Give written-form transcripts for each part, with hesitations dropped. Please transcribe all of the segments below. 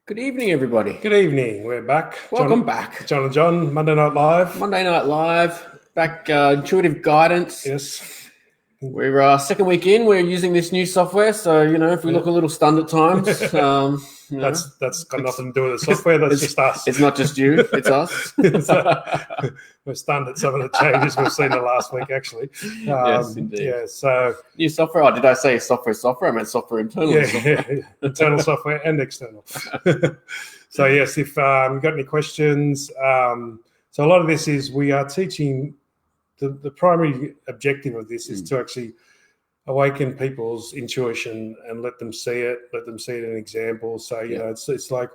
Good evening, everybody. Good evening. We're back. Welcome back. John and John, Monday Night Live. Monday Night Live, back intuitive guidance. Yes. We're second week in. We're using this new software, so if we look a little stunned at times, That's got nothing to do with the software. That's just us. It's not just you; it's us. We're stunned at some of the changes we've seen the last week, actually. Yes, indeed. Yeah. So New software. Oh, did I say software? Software. I meant software internal. yeah, internal software and external. So yes, if you've got any questions, so a lot of this is we are teaching. The primary objective of this is to actually awaken people's intuition and let them see it in examples. So, it's like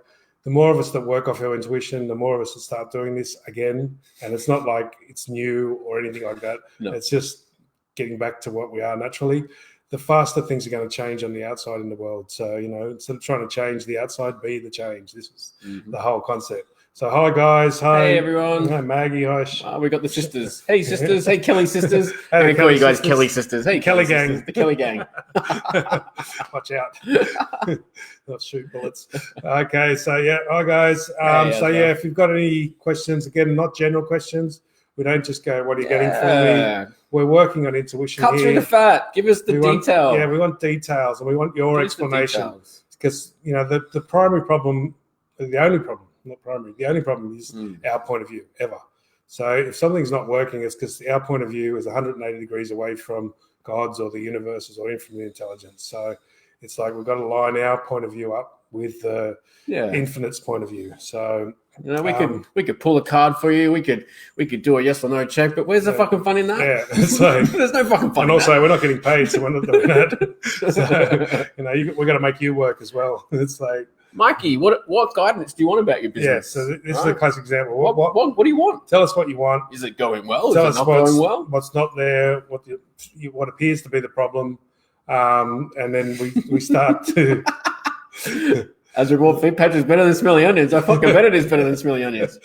the more of us that work off our intuition, the more of us that start doing this again. And it's not like it's new or anything like that. No. It's just getting back to what we are naturally. The faster things are going to change on the outside in the world. So, instead of trying to change the outside, be the change. This is the whole concept. So hi guys, hi. Hey everyone. Hi Maggie, hi. We got the sisters. Hey sisters, hey Kelly sisters. Hey, We call you guys Kelly sisters. Hey Kelly Kelly gang. sisters. The Kelly gang. Watch out. Not shoot bullets. Okay, so hi guys. If you've got any questions, again, not general questions. We don't just go, what are you getting from me? We're working on intuition Cut here. through the fat. Give us the detail. We want details and we want your explanation. Because, the primary problem, the only problem is our point of view ever. So if something's not working, it's because our point of view is 180 degrees away from God's or the universe's or infinite intelligence. So it's like we've got to line our point of view up with the infinite's point of view. So we could pull a card for you. We could do a yes or no check. But where's the fucking fun in that? Yeah, so, there's no fucking fun. And also, we're not getting paid, so we're not doing that. So we're going to make you work as well. It's like, Mikey, what guidance do you want about your business? Yeah, so this is a classic example. What do you want? Tell us what you want. Is it going well? Tell is us it not going well? What's not there, what appears to be the problem, and then we start to... As a reward, feed patch is better than smelly onions. I fucking bet it is better than smelly onions.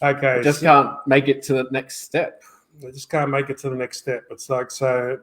Okay. Just can't make it to the next step. I just can't make it to the next step. It's like, so,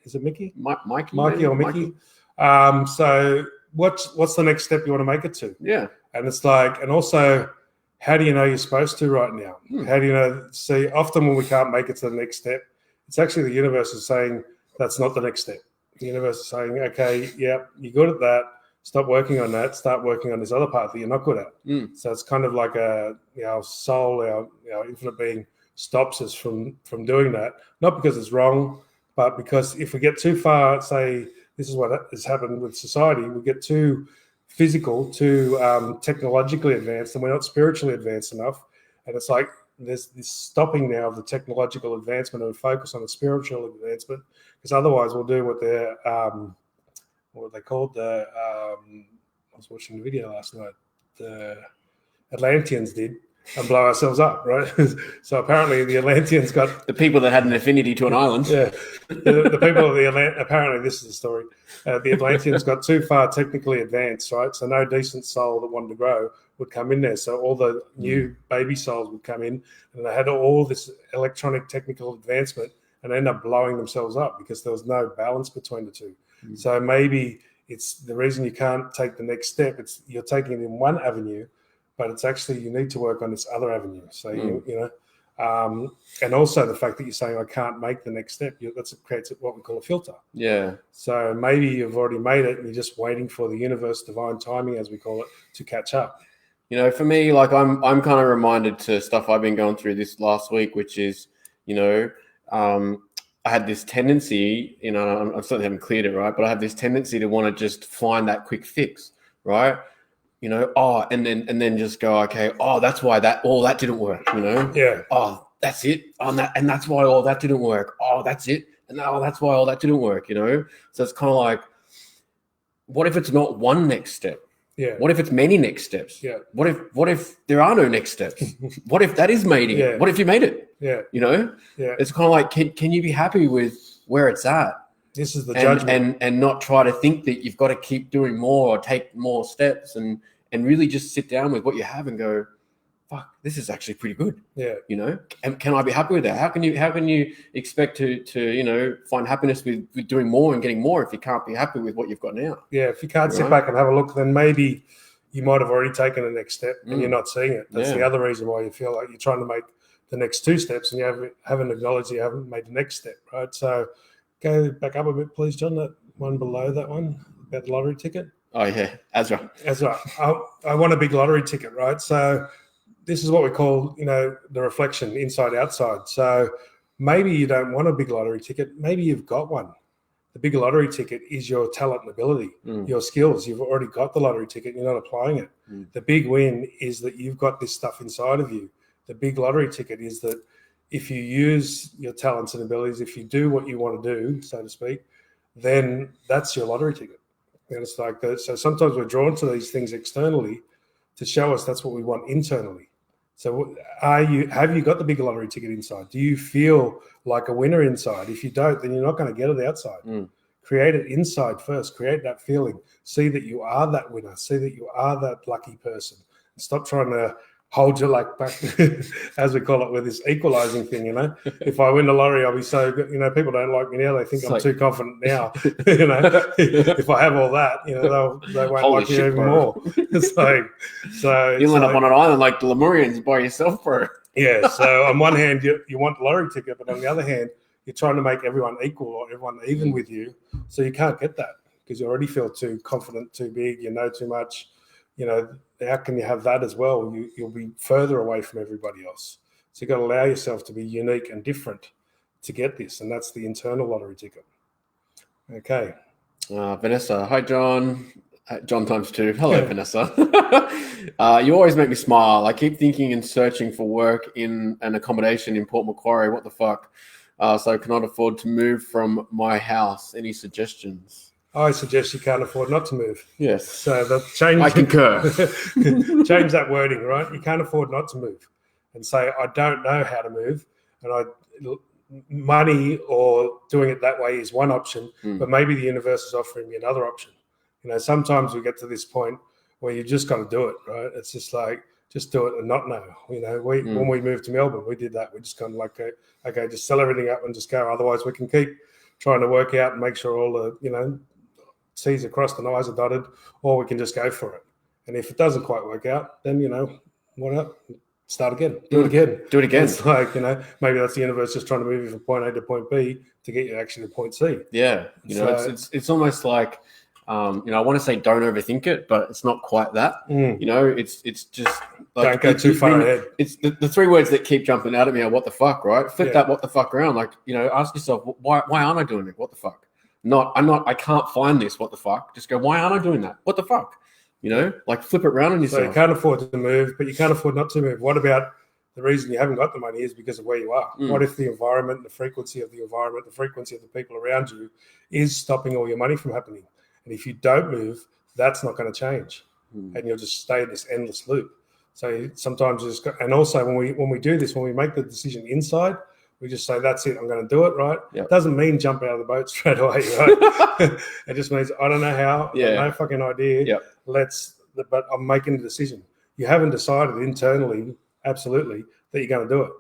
is it Mickey? Mikey or Mickey? So what's the next step you want to make it to? Yeah. And it's like, and also, how do you know you're supposed to right now? How do you know? See, often when we can't make it to the next step, it's actually the universe is saying that's not the next step. The universe is saying, okay, yeah, you're good at that. Stop working on that. Start working on this other part that you're not good at. So it's kind of like our soul, our infinite being stops us from doing that. Not because it's wrong, but because if we get too far, say, this is what has happened with society. We get too physical, too technologically advanced, and we're not spiritually advanced enough. And it's like there's this stopping now of the technological advancement and focus on the spiritual advancement, because otherwise we'll do what they're what they called the. I was watching the video last night. The Atlanteans did. And blow ourselves up, right? So apparently the Atlanteans got... The people that had an affinity to an island. Yeah. The people of the apparently this is the story. The Atlanteans got too far technically advanced, right? So no decent soul that wanted to grow would come in there. So all the new baby souls would come in and they had all this electronic technical advancement and end up blowing themselves up because there was no balance between the two. So maybe it's the reason you can't take the next step. It's you're taking it in one avenue, but it's actually you need to work on this other avenue. So and also the fact that you're saying I can't make the next step, that creates what we call a filter. Yeah. So maybe you've already made it, and you're just waiting for the universe, divine timing, as we call it, to catch up. For me, like I'm kind of reminded to stuff I've been going through this last week, which is, I had this tendency, I certainly haven't cleared it, right? But I have this tendency to want to just find that quick fix, right? And then just go, okay, that's why that didn't work, Yeah. Oh, that's it. And that's why all that didn't work. Oh, that's it. And that's why all that didn't work, So it's kind of like, what if it's not one next step? Yeah. What if it's many next steps? Yeah. What if there are no next steps? What if that is mating? Yeah. What if you made it? Yeah. Yeah. It's kind of like, can you be happy with where it's at? This is the judgment. And not try to think that you've got to keep doing more or take more steps and really just sit down with what you have and go, fuck, this is actually pretty good. Yeah. You know, and can I be happy with that? How can you expect to find happiness with doing more and getting more if you can't be happy with what you've got now? Yeah. If you can't sit Right. back and have a look, then maybe you might have already taken the next step and you're not seeing it. That's the other reason why you feel like you're trying to make the next 2 steps and you haven't acknowledged you haven't made the next step, right? So go back up a bit, please, John. That one below that one about the lottery ticket. Oh yeah, Azra. That's right. I want a big lottery ticket, right? So this is what we call, the reflection inside outside. So maybe you don't want a big lottery ticket. Maybe you've got one. The big lottery ticket is your talent and ability, your skills. You've already got the lottery ticket. You're not applying it. The big win is that you've got this stuff inside of you. The big lottery ticket is that if you use your talents and abilities, if you do what you want to do, so to speak, then that's your lottery ticket. And it's like that. So sometimes we're drawn to these things externally to show us that's what we want internally. So have you got the big lottery ticket inside? Do you feel like a winner inside? If you don't, then you're not going to get it outside. Create it inside first. Create that feeling. See that you are that winner. See that you are that lucky person. Stop trying to hold your luck back, as we call it, with this equalizing thing. If I win the lottery, I'll be so good. People don't like me now. They think I'm too confident now. If I have all that, they won't like me even more. It's like, so you end up on an island like the Lemurians by yourself, bro. Yeah. So on one hand, you want the lottery ticket, but on the other hand, you're trying to make everyone equal or everyone even with you. So you can't get that because you already feel too confident, too big. You know too much. How can you have that as well? You'll be further away from everybody else. So you've got to allow yourself to be unique and different to get this. And that's the internal lottery ticket. Okay. Vanessa. Hi, John. John times 2. Hello, Vanessa. You always make me smile. I keep thinking and searching for work in an accommodation in Port Macquarie. What the fuck? So I cannot afford to move from my house. Any suggestions? I suggest you can't afford not to move. Yes. So change. I concur. Change that wording, right? You can't afford not to move, and say I don't know how to move, and money or doing it that way is one option, but maybe the universe is offering me another option. Sometimes we get to this point where you just got to do it, right? It's just like just do it and not know. When we moved to Melbourne, we did that. We just kind of like, okay, just sell everything up and just go. Otherwise, we can keep trying to work out and make sure all the T's are crossed and I's are dotted, or we can just go for it. And if it doesn't quite work out, then, what up? Start again. Do it again. Do it again. It's like, maybe that's the universe just trying to move you from point A to point B to get you actually to point C. Yeah. It's almost like, I want to say don't overthink it, but it's not quite that. It's just like, don't go too far ahead. It's the 3 words that keep jumping out at me are what the fuck, right? Flip that what the fuck around. Like, ask yourself, why aren't I doing it? What the fuck? I can't find this. What the fuck? Just go, why aren't I doing that? What the fuck? Like flip it around on yourself. So you can't afford to move, but you can't afford not to move. What about the reason you haven't got the money is because of where you are? What if the environment, the frequency of the environment, the frequency of the people around you is stopping all your money from happening? And if you don't move, that's not going to change. And you'll just stay in this endless loop. So sometimes and also when we do this, when we make the decision inside, we just say, that's it, I'm going to do it, right? Yep. It doesn't mean jump out of the boat straight away, right? It just means, I don't know how, no fucking idea. Yep. But I'm making the decision. You haven't decided internally, absolutely, that you're going to do it.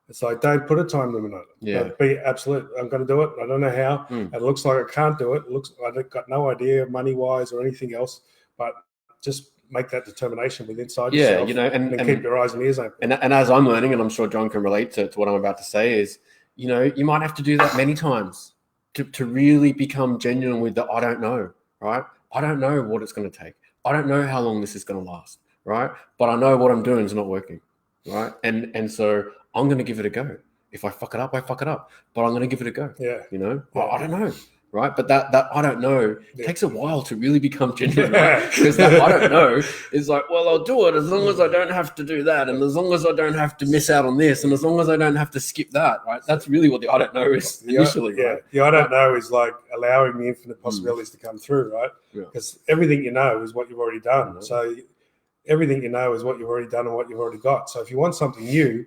It's like, don't put a time limit on it. Yeah. Be absolute. I'm going to do it. I don't know how. It looks like I can't do it. I've got no idea money-wise or anything else, but just make that determination with inside yourself. And keep your eyes and ears open. And as I'm learning, and I'm sure John can relate to what I'm about to say is, you might have to do that many times to really become genuine with the I don't know, right? I don't know what it's going to take. I don't know how long this is going to last, right? But I know what I'm doing is not working, right? And so I'm going to give it a go. If I fuck it up, I fuck it up. But I'm going to give it a go. Yeah. I don't know. Right. But that I don't know takes a while to really become genuine. Right? Because that I don't know is like, well, I'll do it as long as I don't have to do that. And as long as I don't have to miss out on this. And as long as I don't have to skip that. Right. That's really what the I don't know is initially. Yeah. Right? The I don't know is like allowing the infinite possibilities to come through. Right. Because everything you know is what you've already done. So everything you know is what you've already done and what you've already got. So if you want something new,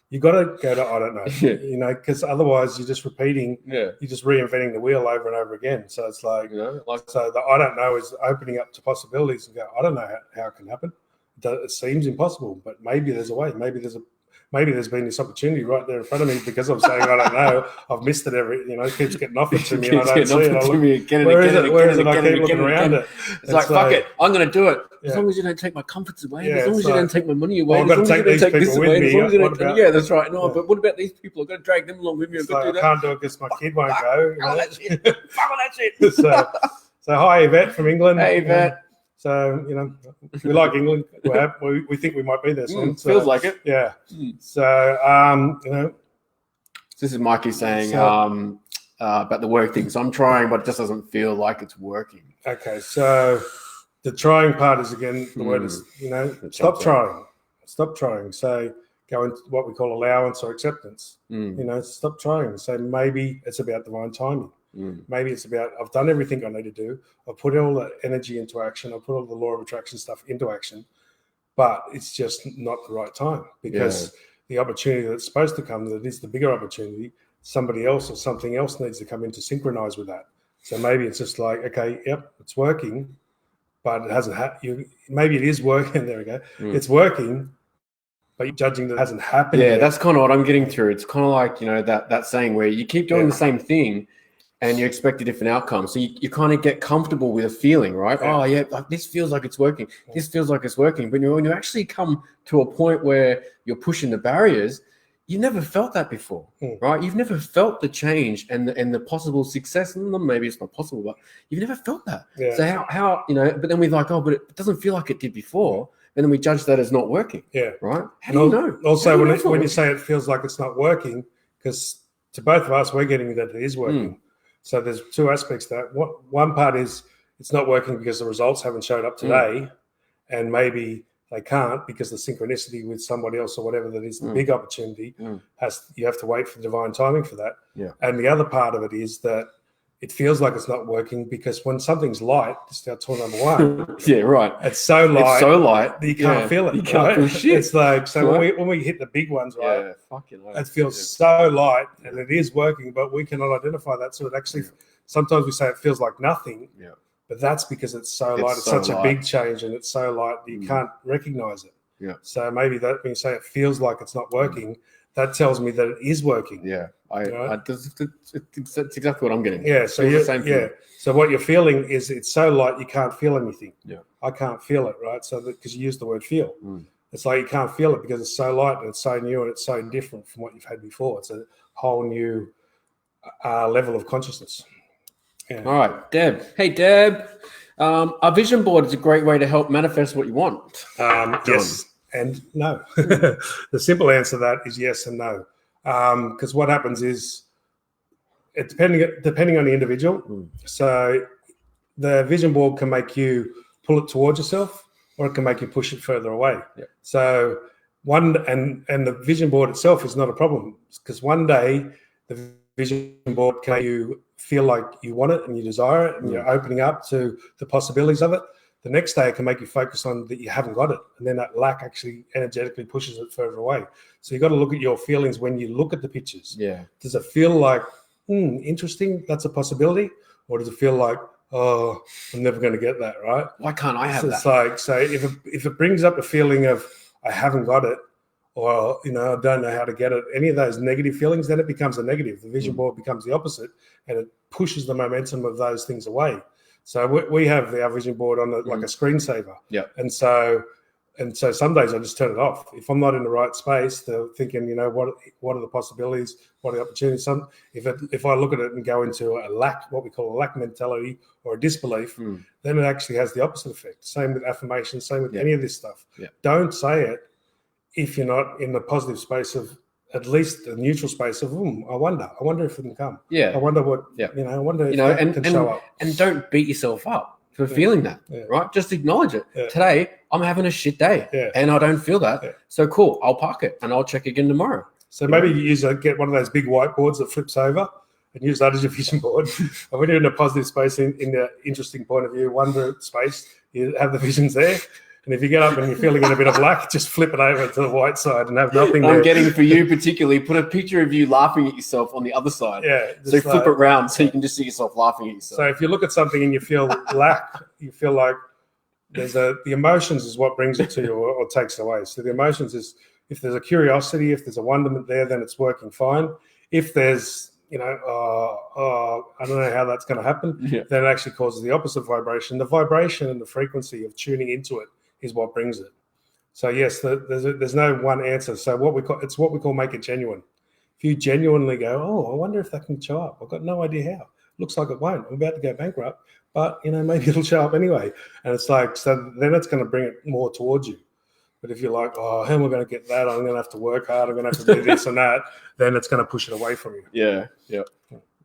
you got to go to I don't know, because otherwise you're just repeating, you're just reinventing the wheel over and over again. So it's like, so the I don't know is opening up to possibilities and go, I don't know how it can happen. It it seems impossible, but maybe there's a way. Maybe there's been this opportunity right there in front of me because I'm saying I don't know. I've missed it it keeps getting offered to me and I don't see it. Where is it? I keep looking around it. It's like, fuck it, I'm going to do it. As long as you don't take my comforts away, as long as you don't take my money away, as long as you don't take this away, as long as you don't take, that's right. No, but what about these people? I've got to drag them along with me. I've got to do that. I can't do it because my kid won't go. Oh, that's it. Fuck all that shit. So hi, Yvette from England. Hey, Yvette. So, we like England. We think we might be there soon. Feels like it. Yeah. So, this is Mikey saying about the work thing. So I'm trying, but it just doesn't feel like it's working. Okay. So the trying part is, again, the word is, stop trying. Stop trying. So go into what we call allowance or acceptance. Stop trying. So maybe it's about divine timing. Maybe it's about, I've done everything I need to do. I've put all the energy into action. I've put all the law of attraction stuff into action, but it's just not the right time because the opportunity that's supposed to come, that is the bigger opportunity, somebody else or something else needs to come in to synchronize with that. So maybe it's just like, okay, yep, it's working, but it hasn't maybe it is working. There we go. It's working, but you're judging that it hasn't happened yet. That's kind of what I'm getting through. It's kind of like, that saying where you keep doing the same thing and you expect a different outcome. So you kind of get comfortable with a feeling, right? Yeah. Oh, yeah, like this feels like it's working. This feels like it's working. But when you actually come to a point where you're pushing the barriers, you never felt that before, right? You've never felt the change and the possible success. Maybe it's not possible, but you've never felt that. Yeah. So how but then we're like, oh, but it doesn't feel like it did before. And then we judge that as not working. Yeah. Right? How do you know? Also, when you say it feels like it's not working, because to both of us, we're getting that it is working. So there's two aspects to that. One part is it's not working because the results haven't showed up today, and maybe they can't because the synchronicity with somebody else or whatever that is the big opportunity you have to wait for divine timing for that. Yeah. And the other part of it is that it feels like it's not working because when something's light, this is our tool number one. Yeah, right. It's so light that you can't feel it. You can't feel shit. It's like, so when we hit the big ones, right? Yeah, fucking hell. It feels so light and it is working, but we cannot identify that. So it actually, sometimes we say it feels like nothing, but that's because it's so light. It's such a big change and it's so light that you can't recognize it. Yeah. So maybe that when you say it feels like it's not working, that tells me that it is working. Yeah. It's exactly what I'm getting. Yeah. So So what you're feeling is it's so light you can't feel anything. Yeah. I can't feel it, right? So because you use the word feel. It's like you can't feel it because it's so light and it's so new and it's so different from what you've had before. It's a whole new level of consciousness. Yeah. All right, Deb. Hey, Deb. A vision board is a great way to help manifest what you want. Yes and no. The simple answer to that is yes and no. Because what happens is, depending on the individual, so the vision board can make you pull it towards yourself, or it can make you push it further away. Yeah. So and the vision board itself is not a problem because one day the vision board can make you feel like you want it and you desire it and you're opening up to the possibilities of it. The next day it can make you focus on that you haven't got it, and then that lack actually energetically pushes it further away. So you've got to look at your feelings when you look at the pictures. Yeah. Does it feel like interesting? That's a possibility, or does it feel like, oh, I'm never going to get that, right? Why can't I have that? It's like, so if it brings up a feeling of I haven't got it, or I don't know how to get it, any of those negative feelings, then it becomes a negative. The vision board becomes the opposite, and it pushes the momentum of those things away. So we have our vision board on like a screensaver. Yeah. And so some days I just turn it off. If I'm not in the right space, they're thinking, what are the possibilities? What are the opportunities? If I look at it and go into a lack, what we call a lack mentality or a disbelief, then it actually has the opposite effect. Same with affirmations, same with any of this stuff. Yeah. Don't say it if you're not in the positive space of, at least a neutral space of, I wonder if it can come. Yeah. I wonder what, I wonder if it can show up. And don't beat yourself up for feeling that, right? Just acknowledge it. Yeah. Today, I'm having a shit day and I don't feel that. Yeah. So cool, I'll park it and I'll check again tomorrow. So maybe you get one of those big whiteboards that flips over and use that as your vision board. And when you're in a positive space, in the interesting point of view, wonder space, you have the visions there. And if you get up and you're feeling in a bit of lack, just flip it over to the white side and have nothing there. I'm getting for you particularly, put a picture of you laughing at yourself on the other side. Yeah. So flip it around so you can just see yourself laughing at yourself. So if you look at something and you feel lack, you feel like, the emotions is what brings it to you or takes it away. So the emotions is, if there's a curiosity, if there's a wonderment there, then it's working fine. If there's, I don't know how that's going to happen, then it actually causes the opposite vibration. The vibration and the frequency of tuning into it is what brings it. So yes, there's no one answer. So it's what we call make it genuine. If you genuinely go, oh, I wonder if that can show up. I've got no idea how. Looks like it won't. I'm about to go bankrupt, but maybe it'll show up anyway. And it's like, so then it's going to bring it more towards you. But if you're like, oh, how am I going to get that? I'm going to have to work hard. I'm going to have to do this and that. Then it's going to push it away from you. Yeah.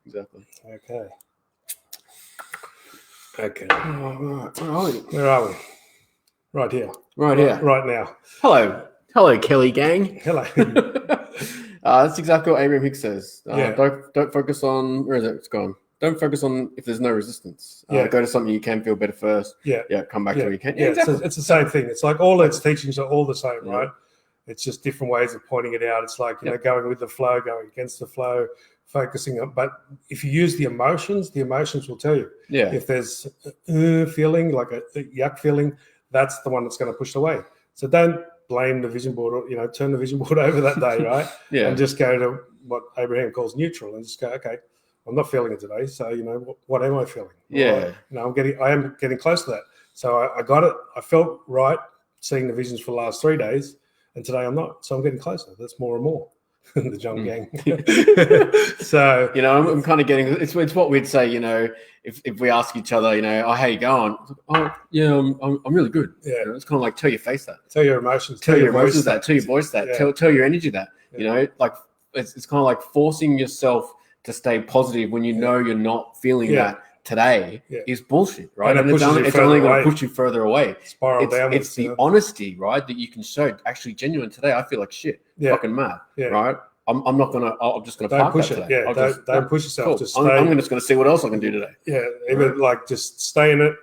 Exactly. Okay. Oh, right. Where are we? Where are we? Right here. Right here. Right now. Hello, Kelly gang. Hello. That's exactly what Abraham Hicks says. Yeah. Don't focus on, where is it? It's gone. Don't focus on if there's no resistance. Yeah. Go to something you can feel better first. Yeah. Come back to where you can. Yeah, exactly. it's the same thing. It's like all its teachings are all the same, Yeah. right? It's just different ways of pointing it out. It's like, going with the flow, going against the flow, focusing on. But if you use the emotions will tell you. Yeah. If there's a feeling, like a yuck feeling, that's the one that's going to push it away. So don't blame the vision board or, turn the vision board over that day, right? Yeah. And just go to what Abraham calls neutral and just go, okay, I'm not feeling it today. So, what am I feeling? Yeah. I am getting close to that. So I got it. I felt right seeing the visions for the last 3 days. And today I'm not. So I'm getting closer. That's more and more. The John gang. So I'm kind of getting it's what we'd say, if we ask each other, oh, how you going? Oh, yeah, I'm really good. Yeah. It's kind of like tell your face that. Tell your emotions. Tell your emotions that. Tell your voice that. Yeah. Tell your energy that. Yeah. Like it's kind of like forcing yourself to stay positive when you're not feeling that today is bullshit, right? And it's only going to push you further away. Spiral downwards. It's the honesty, right, that you can show. Actually, genuine today. I feel like shit. Fucking mad, right? I'm not gonna. I'm just gonna don't park push that it. today. Yeah, don't push yourself. Cool. Just I'm just gonna see what else I can do today. Yeah, even like just stay in it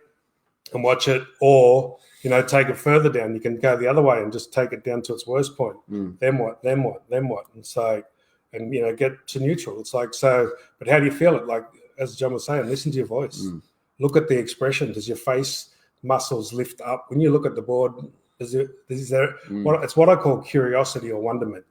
and watch it, or take it further down. You can go the other way and just take it down to its worst point. Then what? And so, get to neutral. It's like so. But how do you feel it? Like as John was saying, listen to your voice. Look at the expression. Does your face muscles lift up when you look at the board? Is there? It's what I call curiosity or wonderment.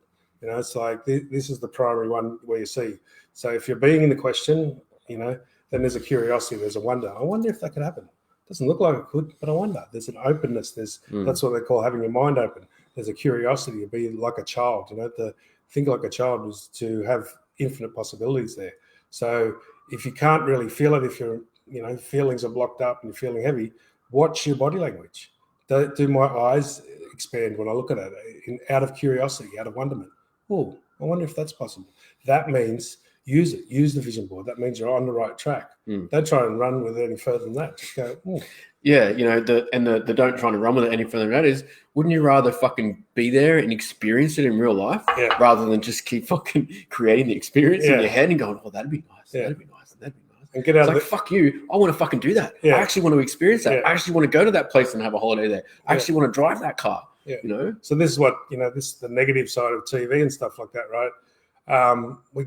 It's like this is the primary one where you see. So if you're being in the question, then there's a curiosity, there's a wonder. I wonder if that could happen. Doesn't look like it could, but I wonder. There's an openness. That's what they call having your mind open. There's a curiosity to be like a child. To think like a child is to have infinite possibilities there. So if you can't really feel it, if your feelings are blocked up and you're feeling heavy, watch your body language. Do my eyes expand when I look at it out of curiosity, out of wonderment? Oh, I wonder if that's possible. That means use it. Use the vision board. That means you're on the right track. Don't try and run with it any further than that. Just go, Yeah, the don't try to run with it any further than that is, wouldn't you rather fucking be there and experience it in real life rather than just keep fucking creating the experience in your head and going, oh, that'd be nice. That'd be nice. That'd be nice. And get out it's like, fuck you. I want to fucking do that. Yeah. I actually want to experience that. Yeah. I actually want to go to that place and have a holiday there. I actually want to drive that car. Yeah. So this is what this is the negative side of TV and stuff like that, right? We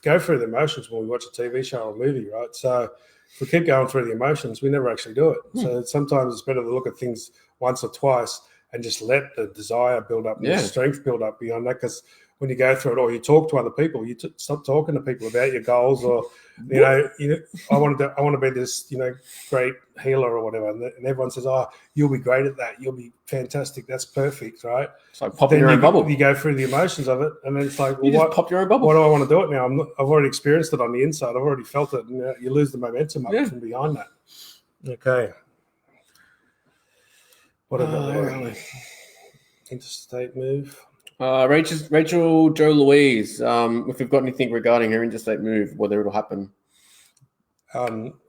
go through the emotions when we watch a TV show or a movie, right? So if we keep going through the emotions, we never actually do it. So sometimes it's better to look at things once or twice and just let the desire build up, and the strength build up beyond that. Because when you go through it, or you talk to other people, you stop talking to people about your goals, or I want to be this great healer or whatever, and everyone says, oh, you'll be great at that, you'll be fantastic, that's perfect, right? It's like popping your own bubble. You go through the emotions of it, and then it's like, you just pop your own bubble. What do I want to do it now? I've already experienced it on the inside. I've already felt it, and you lose the momentum up from behind that. Okay. What about that? Interstate move. Rachel Joe Louise. If we've got anything regarding her interstate move, whether it'll happen,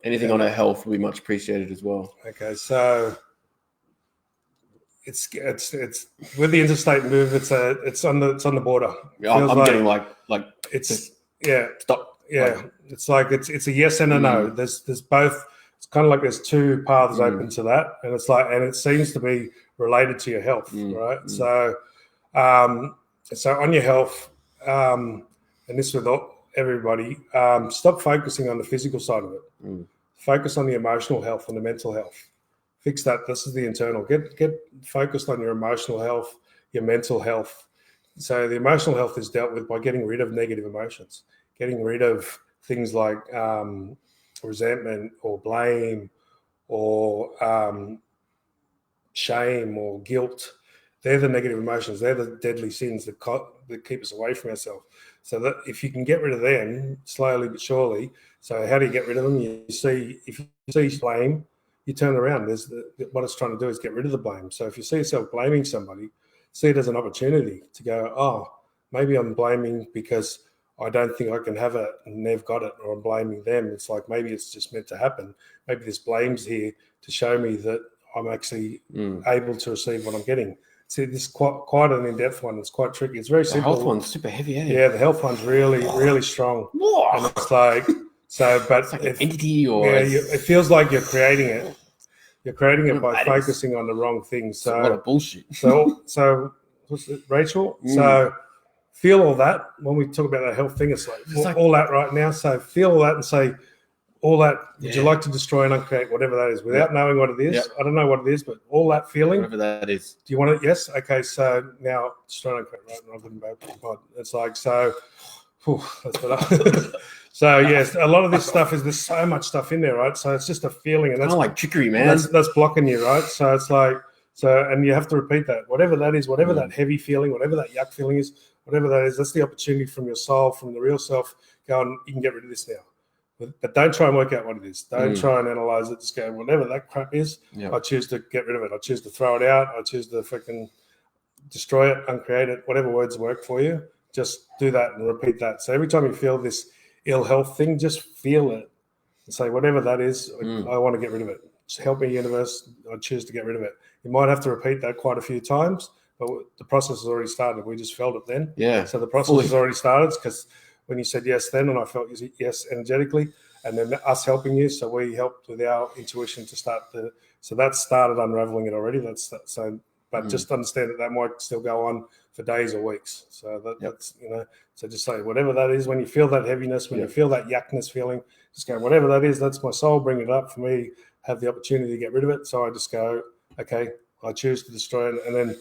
anything on her health will be much appreciated as well. Okay, so it's with the interstate move. It's on the border. Yeah, I'm getting like it's stop. Yeah, it's like it's a yes and a no. There's both. It's kind of like there's two paths open to that, and it seems to be related to your health, right? So on your health, and this with everybody, stop focusing on the physical side of it. Focus on the emotional health and the mental health. Fix that. This is the internal. Get focused on your emotional health, your mental health. So the emotional health is dealt with by getting rid of negative emotions, getting rid of things like resentment or blame or shame or guilt. They're the negative emotions. They're the deadly sins that keep us away from ourselves. So that if you can get rid of them slowly but surely. So how do you get rid of them? If you see blame, you turn around. What it's trying to do is get rid of the blame. So if you see yourself blaming somebody, see it as an opportunity to go, oh, maybe I'm blaming because I don't think I can have it and they've got it, or I'm blaming them. It's like maybe it's just meant to happen. Maybe this blame's here to show me that I'm actually able to receive what I'm getting. See, this is quite an in-depth one. It's quite tricky. It's very simple. The health one's super heavy, eh? Yeah, the health one's really, really strong. And it's like, so, but it's like an entity or... Yeah, it feels like you're creating it. You're creating it by focusing on the wrong things. So, a lot of bullshit. so what's it, Rachel? So feel all that. When we talk about that health thing, it's like all that right now. So feel all that and say, all that, would you like to destroy and uncreate whatever that is without knowing what it is? Yep. I don't know what it is, but all that feeling. Whatever that is. Do you want it? Yes? Okay, so now destroy and uncreate, right? Rather than it's like, so, that's better. So, yes, a lot of this stuff there's so much stuff in there, right? So it's just a feeling. And that's like trickery, man. That's blocking you, right? So it's like, and you have to repeat that. Whatever that is, whatever that heavy feeling, whatever that yuck feeling is, whatever that is, that's the opportunity from your soul, from the real self, going, you can get rid of this now. But don't try and work out what it is. Don't try and analyze it. Just go, whatever that crap is, I choose to get rid of it. I choose to throw it out. I choose to freaking destroy it, uncreate it, whatever words work for you. Just do that and repeat that. So every time you feel this ill health thing, just feel it and say, whatever that is, I want to get rid of it. Just help me, universe. I choose to get rid of it. You might have to repeat that quite a few times, but the process has already started. We just felt it then. Yeah. So the process has already started because when you said yes then, and I felt yes energetically, and then us helping you, so we helped with our intuition to start so that started unraveling it already. But just understand that might still go on for days or weeks. So that's, so just say whatever that is, when you feel that heaviness, when you feel that yuckness feeling, just go, whatever that is, that's my soul, bring it up for me, have the opportunity to get rid of it. So I just go, okay, I choose to destroy it. And then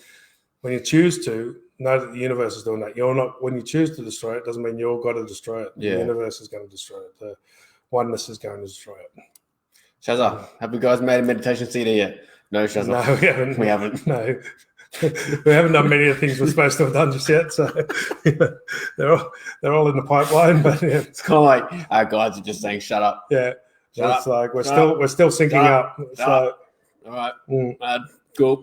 when you choose to, know that the universe is doing that. You're not, when you choose to destroy it, doesn't mean you've got to destroy it. Yeah. The universe is going to destroy it. The oneness is going to destroy it. Shazza, have you guys made a meditation CD yet? No, Shazza. No, we haven't. We haven't. No. We haven't done many of the things we're supposed to have done just yet. So they're all in the pipeline. But yeah. It's kind of like our guides are just saying, shut up. Yeah. It's like we're still syncing up. So all right. Cool.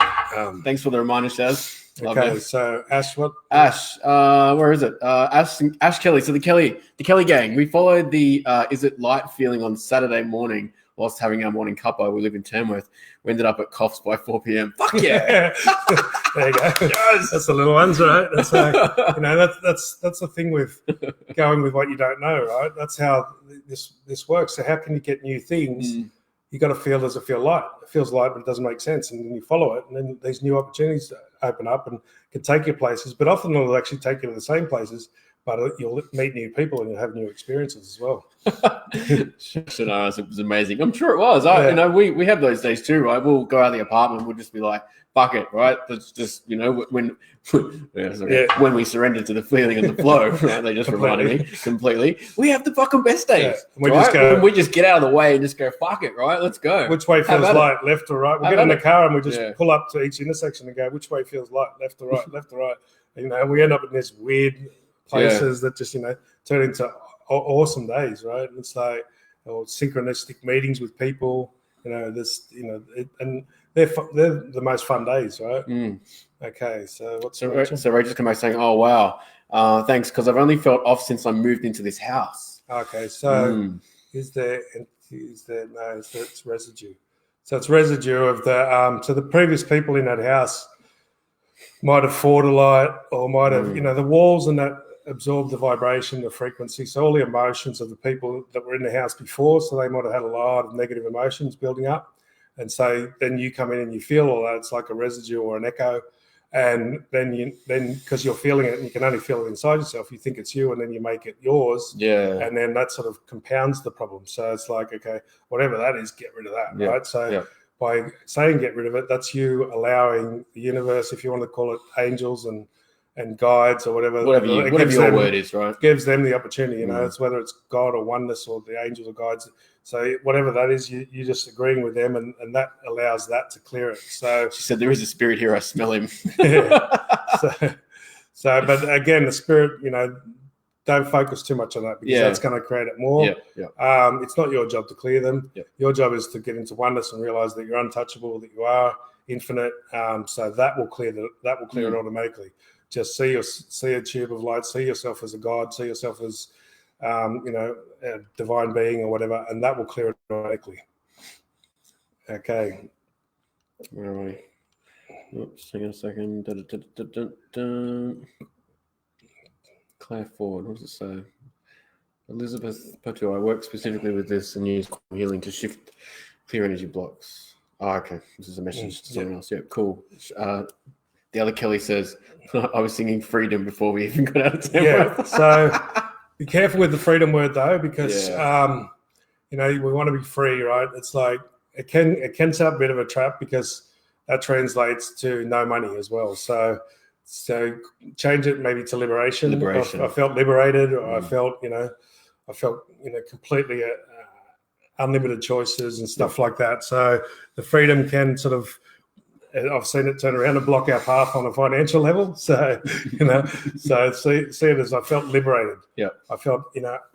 Thanks for the reminder, Shaz. Okay, so Ash, what? Ash, where is it? Ash Kelly. So the Kelly gang. We followed the Is It Light feeling on Saturday morning whilst having our morning cuppa. We live in Tamworth. We ended up at Coffs by 4 p.m. Fuck yeah! There you go. Yes. That's the little ones, right? That's like, that's the thing with going with what you don't know, right? That's how this works. So how can you get new things? You got to feel, does it feel light? It feels light, but it doesn't make sense. And then you follow it, and then these new opportunities open up and can take you places. But often it'll actually take you to the same places, but you'll meet new people and you'll have new experiences as well. It was amazing. I'm sure it was. We have those days too, right? We'll go out of the apartment, we'll just be like, fuck it, right? That's just, when we surrender to the feeling and the flow, right? They just reminded me completely. We have the fucking best days. Yeah. We just get out of the way and just go, fuck it, right? Let's go. Which way feels light, left or right? We get in the car and we just pull up to each intersection and go, which way feels light, left or right, left or right? We end up in this weird places that just, turn into awesome days, right? It's like synchronistic meetings with people, and they're the most fun days, right? Okay, so what's so Rachel's come back saying, "Oh wow, thanks, because I've only felt off since I moved into this house." Okay, so is there no? So it's residue. So it's residue of the so the previous people in that house might have fought a lot, or might have the walls and that absorb the vibration, the frequency, so all the emotions of the people that were in the house before, so they might have had a lot of negative emotions building up. And so then you come in and you feel all that. It's like a residue or an echo. And then because you're feeling it and you can only feel it inside yourself, you think it's you and then you make it yours. Yeah. And then that sort of compounds the problem. So it's like, okay, whatever that is, get rid of that, right? So by saying get rid of it, that's you allowing the universe, if you want to call it angels and guides or whatever your word is, right? Gives them the opportunity. It's whether it's God or oneness or the angels or guides. So whatever that is, you're just agreeing with them, and that allows that to clear it. So she said, "There is a spirit here. I smell him." So, but again, the spirit, don't focus too much on that, because that's going to create it more. It's not your job to clear them. Your job is to get into oneness and realize that you're untouchable, that you are infinite. So that will clear it automatically. Just see a tube of light, see yourself as a God, see yourself as a divine being or whatever, and that will clear it automatically. Okay. Where are we? Oops, hang on a second. Claire Ford, what does it say? Elizabeth Patu, I work specifically with this and use healing to shift clear energy blocks. Oh, okay. This is a message to someone else. Yeah, cool. The other Kelly says, I was singing freedom before we even got out of town. Yeah, so be careful with the freedom word, though, because, we want to be free, right? It's like it can sound a bit of a trap, because that translates to no money as well. So change it maybe to liberation. I felt liberated, or I felt completely unlimited choices and stuff like that. So the freedom can sort of, I've seen it turn around and block our path on a financial level. So, so see it as I felt liberated. Yeah. I felt,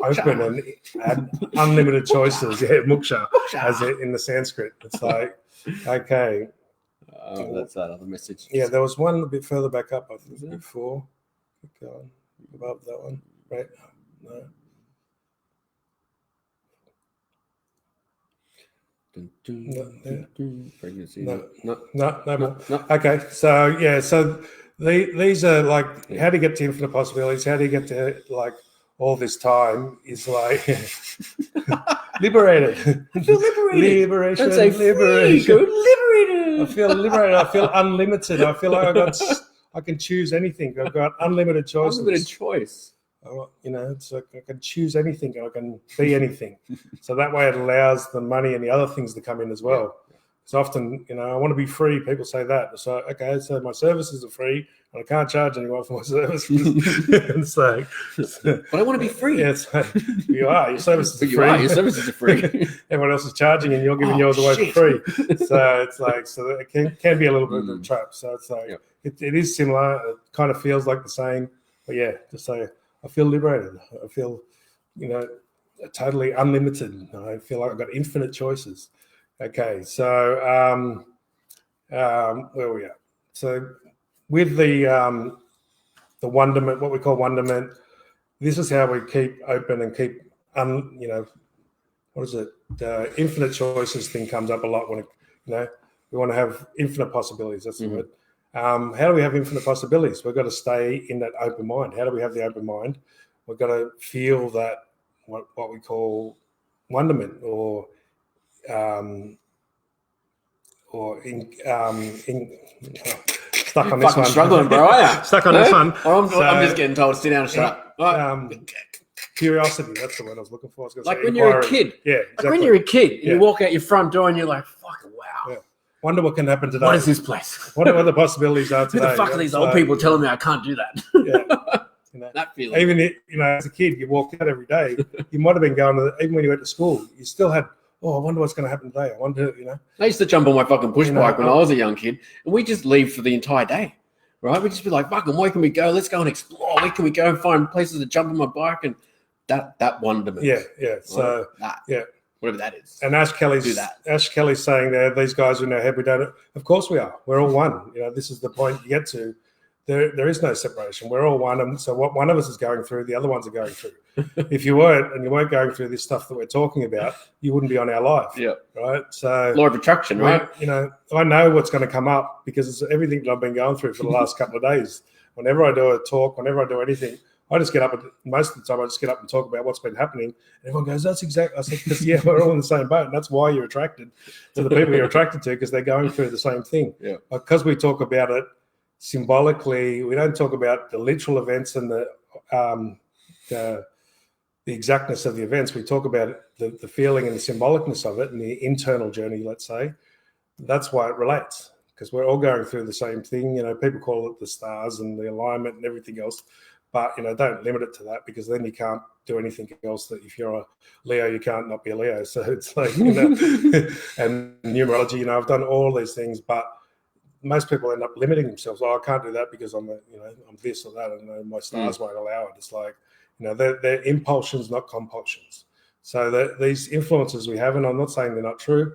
open and had unlimited choices. Yeah, muksha, as in the Sanskrit. It's like, okay. That's that other message. Yeah, there was one a bit further back up, I think, before. Keep going. Above that one. Right? No. Pregnancy. No more. Okay, so these are like, how do you get to infinite possibilities? How do you get to like all this time? Is like liberated. I feel liberated. Liberation. Don't say liberation. Free, go liberated. I feel liberated. I feel unlimited. I feel like I can choose anything. I've got unlimited choices. Unlimited choice. It's like I can choose anything. I can be anything. So that way it allows the money and the other things to come in as well. So often, I want to be free. People say that. So, okay, so my services are free and I can't charge anyone for my services. But I want to be free. Yeah, so you are. Your services are free. Your services are free. Everyone else is charging and you're giving yours away for free. So it's like, so it can be a little bit of a trap. So it's like, it is similar. It kind of feels like the same. But yeah, just say, I feel liberated. I feel, totally unlimited. I feel like I've got infinite choices. Okay, so where are we at? So with the wonderment, what we call wonderment, this is how we keep open and keep, what is it? The infinite choices thing comes up a lot when, we want to have infinite possibilities. That's the word. How do we have infinite possibilities? We've got to stay in that open mind. How do we have the open mind? We've got to feel that what we call wonderment, or stuck on this one. Struggling, bro. Stuck on this one. I'm just getting told, sit down and shut up. Curiosity, that's the word I was looking for. Like when you're a kid. Yeah, exactly. Like when you're a kid, and you walk out your front door and you're like, fuck, wow. Yeah. Wonder what can happen today. What is this place? What are the possibilities are today? Who the fuck are these old people telling me I can't do that? That feeling. Even as a kid, you walk out every day. You might have been going even when you went to school. You still had, I wonder what's going to happen today. I wonder, I used to jump on my fucking push bike when I was a young kid, and we just leave for the entire day, right? We'd just be like, fucking, where can we go? Let's go and explore. Where can we go and find places to jump on my bike? And that wonderment. Yeah. So whatever that is. And Ash Kelly's saying there, these guys are in our head, we don't. Of course we are. We're all one. This is the point you get to. There is no separation. We're all one. And so what one of us is going through, the other ones are going through. If you weren't, and you weren't going through this stuff that we're talking about, you wouldn't be on our life. Yeah. Right. So law of attraction, right? I know what's going to come up because it's everything that I've been going through for the last couple of days. Whenever I do a talk, whenever I do anything, I just get up, and most of the time I just get up and talk about what's been happening. And everyone goes, that's exactly, I said, because we're all in the same boat. And that's why you're attracted to the people you're attracted to, because they're going through the same thing. Yeah. Because we talk about it symbolically, we don't talk about the literal events and the exactness of the events. We talk about the feeling and the symbolicness of it and the internal journey, let's say. that's why it relates, because we're all going through the same thing. People call it the stars and the alignment and everything else, but don't limit it to that, because then you can't do anything else. That if you're a Leo, you can't not be a Leo. So it's like, and numerology, I've done all these things, but most people end up limiting themselves. I can't do that because I'm this or that, and my stars won't allow it. It's like, they're impulsions, not compulsions. So these influences we have, and I'm not saying they're not true,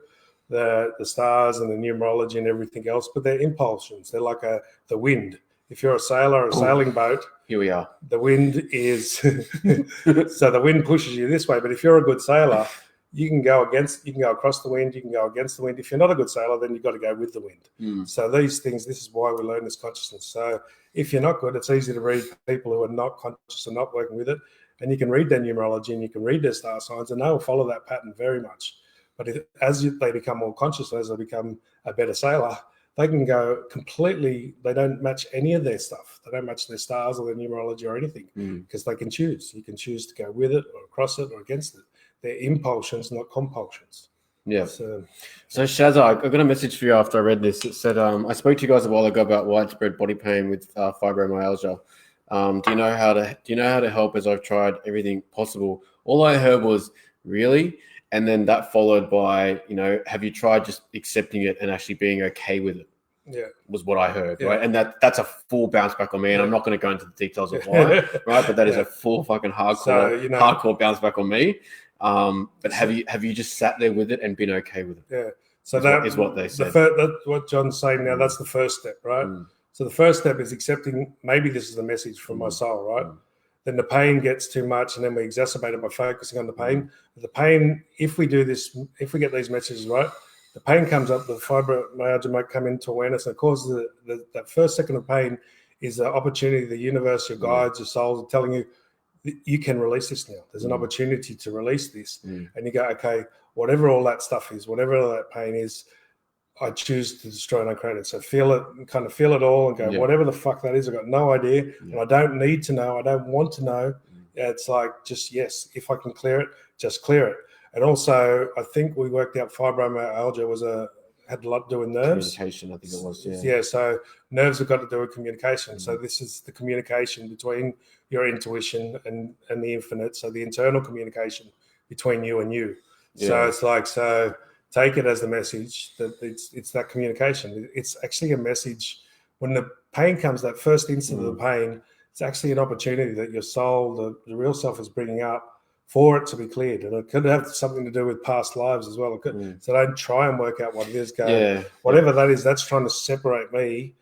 the stars and the numerology and everything else, but they're impulsions. They're like the wind. If you're a sailor or a sailing boat, here we are. The wind is so the wind pushes you this way. But if you're a good sailor, you can go across the wind, you can go against the wind. If you're not a good sailor, then you've got to go with the wind. So these things, this is why we learn this consciousness. So if you're not good, it's easy to read people who are not conscious and not working with it. And you can read their numerology and you can read their star signs, and they will follow that pattern very much. But as they become more conscious, as they become a better sailor, they can go completely, they don't match any of their stuff. They don't match their stars or their numerology or anything, because they can choose. You can choose to go with it or across it or against it. They're impulsions, not compulsions. Yeah. So Shazza, I got a message for you after I read this. It said, I spoke to you guys a while ago about widespread body pain with fibromyalgia. Do you know how to help, as I've tried everything possible? All I heard was, really? And then that followed by, have you tried just accepting it and actually being okay with it? Yeah, was what I heard, right? And that's a full bounce back on me, and I'm not going to go into the details of why, right? But that is a full fucking hardcore bounce back on me. But have you just sat there with it and been okay with it? Yeah. So that is what they said. That's what John's saying now. That's the first step, right? So the first step is accepting. Maybe this is the message from my soul, right? Then the pain gets too much, and then we exacerbate it by focusing on the pain. The pain, if we do this, if we get these messages right, the pain comes up, the fibromyalgia might come into awareness, and it causes that first second of pain is the opportunity, the universe, your guides, your souls are telling you, you can release this now. There's an opportunity to release this. And you go, okay, whatever all that stuff is, whatever all that pain is, I choose to destroy and uncreate it. So feel it all and go, whatever the fuck that is, I've got no idea. And I don't need to know. I don't want to know. It's like, just, yes, if I can clear it, just clear it. And also, I think we worked out fibromyalgia had a lot to do with nerves. Communication, I think it was, Yeah, so nerves have got to do with communication. So this is the communication between your intuition and the infinite. So the internal communication between you and you. So it's like, take it as the message that it's that communication. It's actually a message. When the pain comes, that first instant of the pain, it's actually an opportunity that your soul, the real self, is bringing up for it to be cleared. And it could have something to do with past lives as well. It could, so don't try and work out what it is. Whatever that is, that's trying to separate me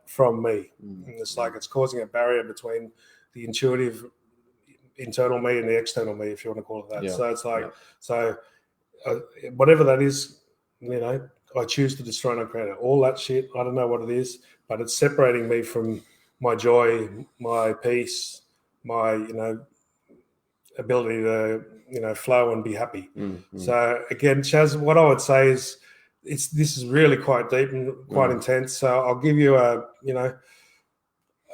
from me. And it's like it's causing a barrier between the intuitive internal me and the external me, if you want to call it that. So it's like, whatever that is, I choose to destroy and uncreate it. All that shit, I don't know what it is, but it's separating me from my joy, my peace, my, ability to, flow and be happy. So again, Chaz, what I would say is this is really quite deep and quite intense. So I'll give you I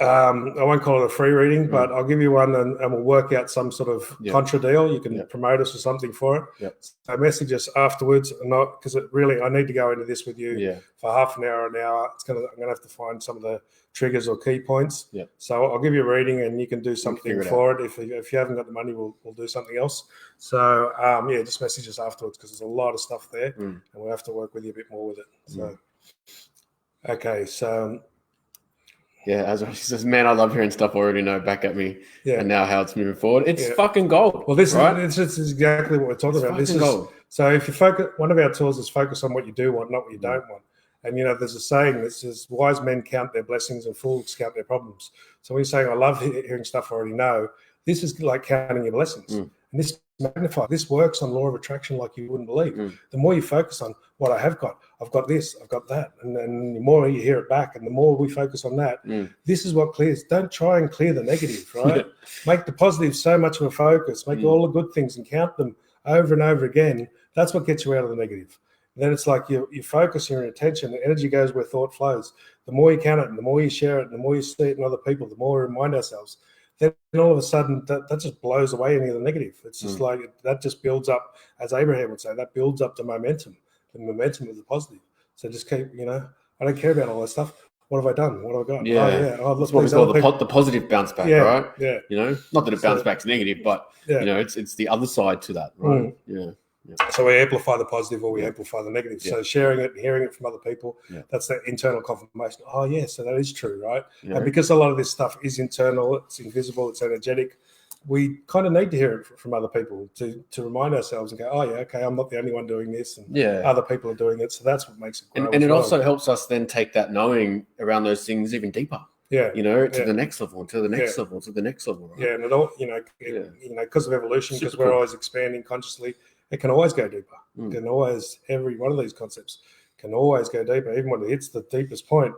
won't call it a free reading, but I'll give you one and we'll work out some sort of contra deal. You can promote us or something for it. So message us afterwards, not because I need to go into this with you for half an hour, an hour. I'm gonna have to find some of the triggers or key points. So I'll give you a reading and you can do something for it. If you haven't got the money, we'll do something else. So just message us afterwards, because there's a lot of stuff there and we'll have to work with you a bit more with it. So okay, so as she says, man, I love hearing stuff I already know back at me, and now how it's moving forward. It's fucking gold. Well, this is exactly what we're talking about. This is gold. So if you focus, one of our tools is focus on what you do want, not what you don't want. And there's a saying that says, "Wise men count their blessings, and fools count their problems." So when you're saying, "I love hearing stuff I already know," this is like counting your blessings, and this magnifies. This works on law of attraction like you wouldn't believe. The more you focus on what I have got, I've got this, I've got that, and then the more you hear it back, and the more we focus on that, this is what clears. Don't try and clear the negative, right? Make the positive so much of a focus. Make all the good things and count them over and over again. That's what gets you out of the negative. And then it's like you focus your attention. The energy goes where thought flows. The more you count it, and the more you share it, and the more you see it in other people, the more we remind ourselves. Then all of a sudden, that just blows away any of the negative. It's just like that just builds up, as Abraham would say, that builds up the momentum of the positive. So just keep, I don't care about all that stuff. What have I done? What have I got? Yeah. Oh, yeah. Oh, That's what we call the positive bounce back, yeah, right? Yeah. Not that it bounce back's negative, but it's the other side to that, right? Yeah. So we amplify the positive or we amplify the negative. So sharing it and hearing it from other people, that's that internal confirmation. Oh, yeah, so that is true, right? And because a lot of this stuff is internal, it's invisible, it's energetic, we kind of need to hear it from other people to remind ourselves and go, oh, yeah, okay, I'm not the only one doing this, and other people are doing it. So that's what makes it grow. And it also helps us then take that knowing around those things even deeper. Yeah. To the next level, to the next level, to the next level. Right? Yeah, and it all, because of evolution, because we're always expanding consciously, it can always go deeper. It can always, every one of these concepts can always go deeper. Even when it hits the deepest point,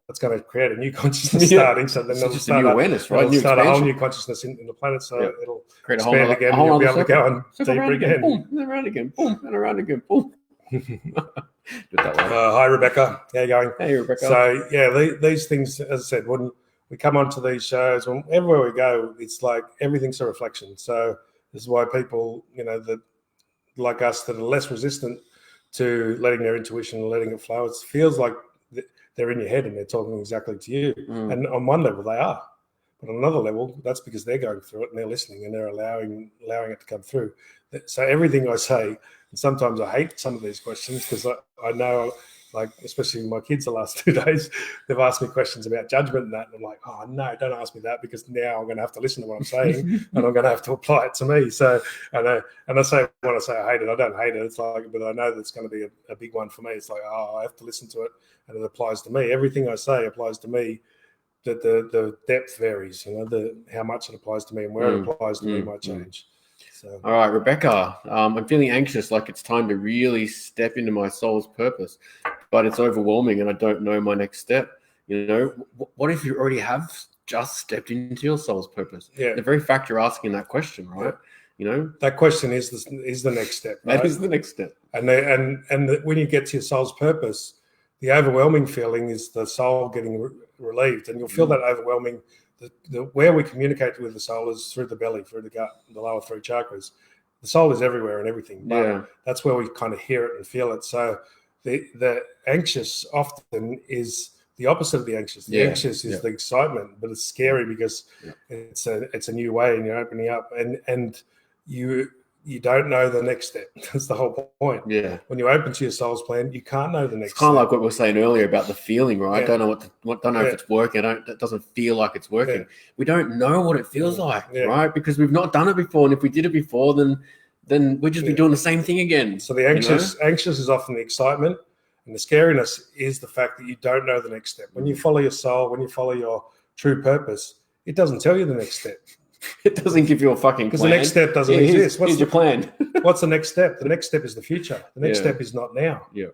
that's going to create a new consciousness starting. So then it'll just start a new awareness, right? It'll start a whole new consciousness in the planet. So it'll create expand again, and you'll be able to go on deeper again. Boom, and around again, boom, and around again, boom. Hi, Rebecca. How you going? Hey, Rebecca. So, these things, as I said, when we come onto these shows, everywhere we go, it's like everything's a reflection. So this is why people, that like us, that are less resistant to letting their intuition and letting it flow, it feels like they're in your head and they're talking exactly to you. And on one level, they are. But on another level, that's because they're going through it and they're listening and they're allowing it to come through. So everything I say, and sometimes I hate some of these questions because I know, like, especially my kids the last 2 days, they've asked me questions about judgment and that. And I'm like, oh, no, don't ask me that, because now I'm going to have to listen to what I'm saying and I'm going to have to apply it to me. So, and I say, when I say I hate it, I don't hate it. It's like, but I know that's going to be a big one for me. It's like, oh, I have to listen to it and it applies to me. Everything I say applies to me. That the depth varies, how much it applies to me and where it applies to me might change. So. All right, Rebecca, I'm feeling anxious, like it's time to really step into my soul's purpose, but it's overwhelming and I don't know my next step. What if you already have just stepped into your soul's purpose? Yeah. The very fact you're asking that question, right? That question is the next step. Right? That is the next step. And when you get to your soul's purpose, the overwhelming feeling is the soul getting relieved, and you'll feel that overwhelming. Where we communicate with the soul is through the belly, through the gut, the lower three chakras. The soul is everywhere and everything, but that's where we kind of hear it and feel it. So the anxious often is the opposite of the anxious. The anxious is the excitement, but it's scary because it's a new way and you're opening up, and you don't know the next step. That's the whole point. Yeah. When you open to your soul's plan, you can't know the next step. It's kind of step. like what we were saying earlier about the feeling, right? Don't know don't know if it's working. It doesn't feel like it's working. Yeah. We don't know what it feels like, right? Because we've not done it before. And if we did it before, then we'd just be doing the same thing again. So the anxious is often the excitement, and the scariness is the fact that you don't know the next step. When you follow your soul, when you follow your true purpose, it doesn't tell you the next step. It doesn't give you a fucking plan. Because the next step doesn't exist. What's your plan? What's the next step? The next step is the future. The next step is not now. Yeah.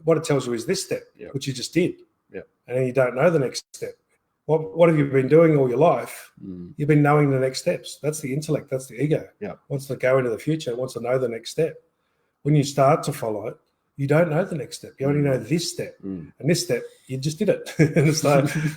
What it tells you is this step, which you just did. Yeah. And then you don't know the next step. What have you been doing all your life? You've been knowing the next steps. That's the intellect. That's the ego. Yeah. Wants to go into the future. Wants to know the next step. When you start to follow it, you don't know the next step. You only know this step, and this step you just did it. And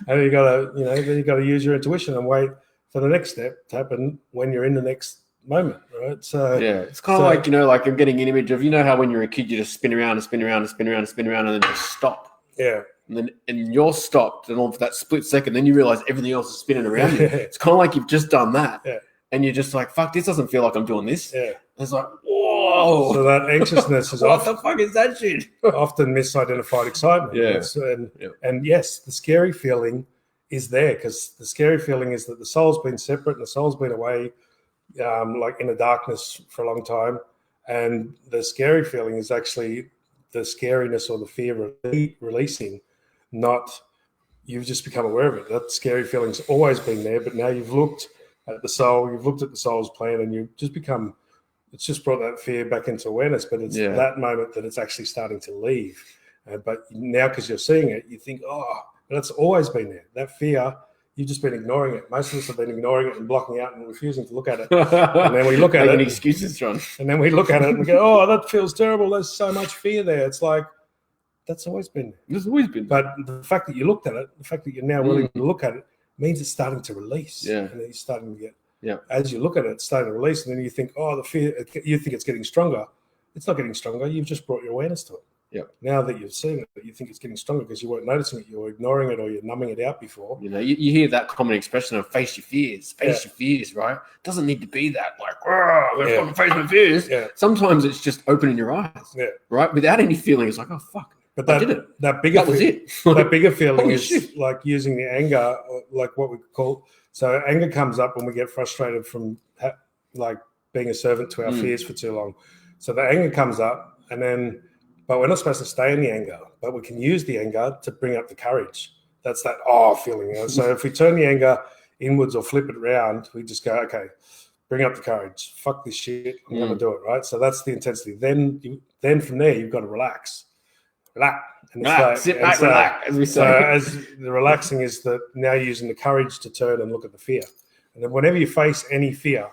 then you got to use your intuition and wait for the next step to happen when you're in the next moment, right? So it's kind of like like I'm getting an image of how when you're a kid you just spin around and spin around and spin around and spin around and then just stop. Yeah. And you're stopped, and all for that split second, then you realize everything else is spinning around you. It's kind of like you've just done that, and you're just like, "Fuck, this doesn't feel like I'm doing this." Yeah, it's like, whoa. So that anxiousness is what the fuck is that shit? Often misidentified excitement. Yeah, and yes, the scary feeling is there, because the scary feeling is that the soul's been separate and the soul's been away, like in the darkness for a long time, and the scary feeling is actually the scariness or the fear of releasing. Not you've just become aware of it. That scary feeling's always been there, but now you've looked at the soul, you've looked at the soul's plan, and you've just become. It's just brought that fear back into awareness, but it's that moment that it's actually starting to leave. But now, because you're seeing it, you think, oh, that's always been there. That fear, you've just been ignoring it. Most of us have been ignoring it and blocking out and refusing to look at it. And then we look at it. Excuses, John. And then we look at it and we go, oh, that feels terrible. There's so much fear there. It's like, that's always been there. It's always been there. But the fact that you looked at it, the fact that you're now willing to look at it, means it's starting to release. Yeah. And then you're starting to get, as you look at it, it's starting to release. And then you think, oh, the fear, you think it's getting stronger. It's not getting stronger. You've just brought your awareness to it. Yep. Now that you've seen it, you think it's getting stronger because you weren't noticing it, you were ignoring it, or you're numbing it out before. You know, you hear that common expression of face your fears, face your fears, right? It doesn't need to be that like, I'm going to face my fears. Yeah. Sometimes it's just opening your eyes, right? Without any feeling. It's like, oh, fuck. But that was it. That bigger feeling is shit. like using the anger, like what we call. So anger comes up when we get frustrated from like being a servant to our fears for too long. So the anger comes up, but we're not supposed to stay in the anger, but we can use the anger to bring up the courage. That's that feeling. You know? So if we turn the anger inwards or flip it around, we just go, okay, bring up the courage. Fuck this shit. I'm going to do it, right? So that's the intensity. Then from there, you've got to relax. Sit back, relax, as we say. So as the relaxing is that now using the courage to turn and look at the fear. And then whenever you face any fear,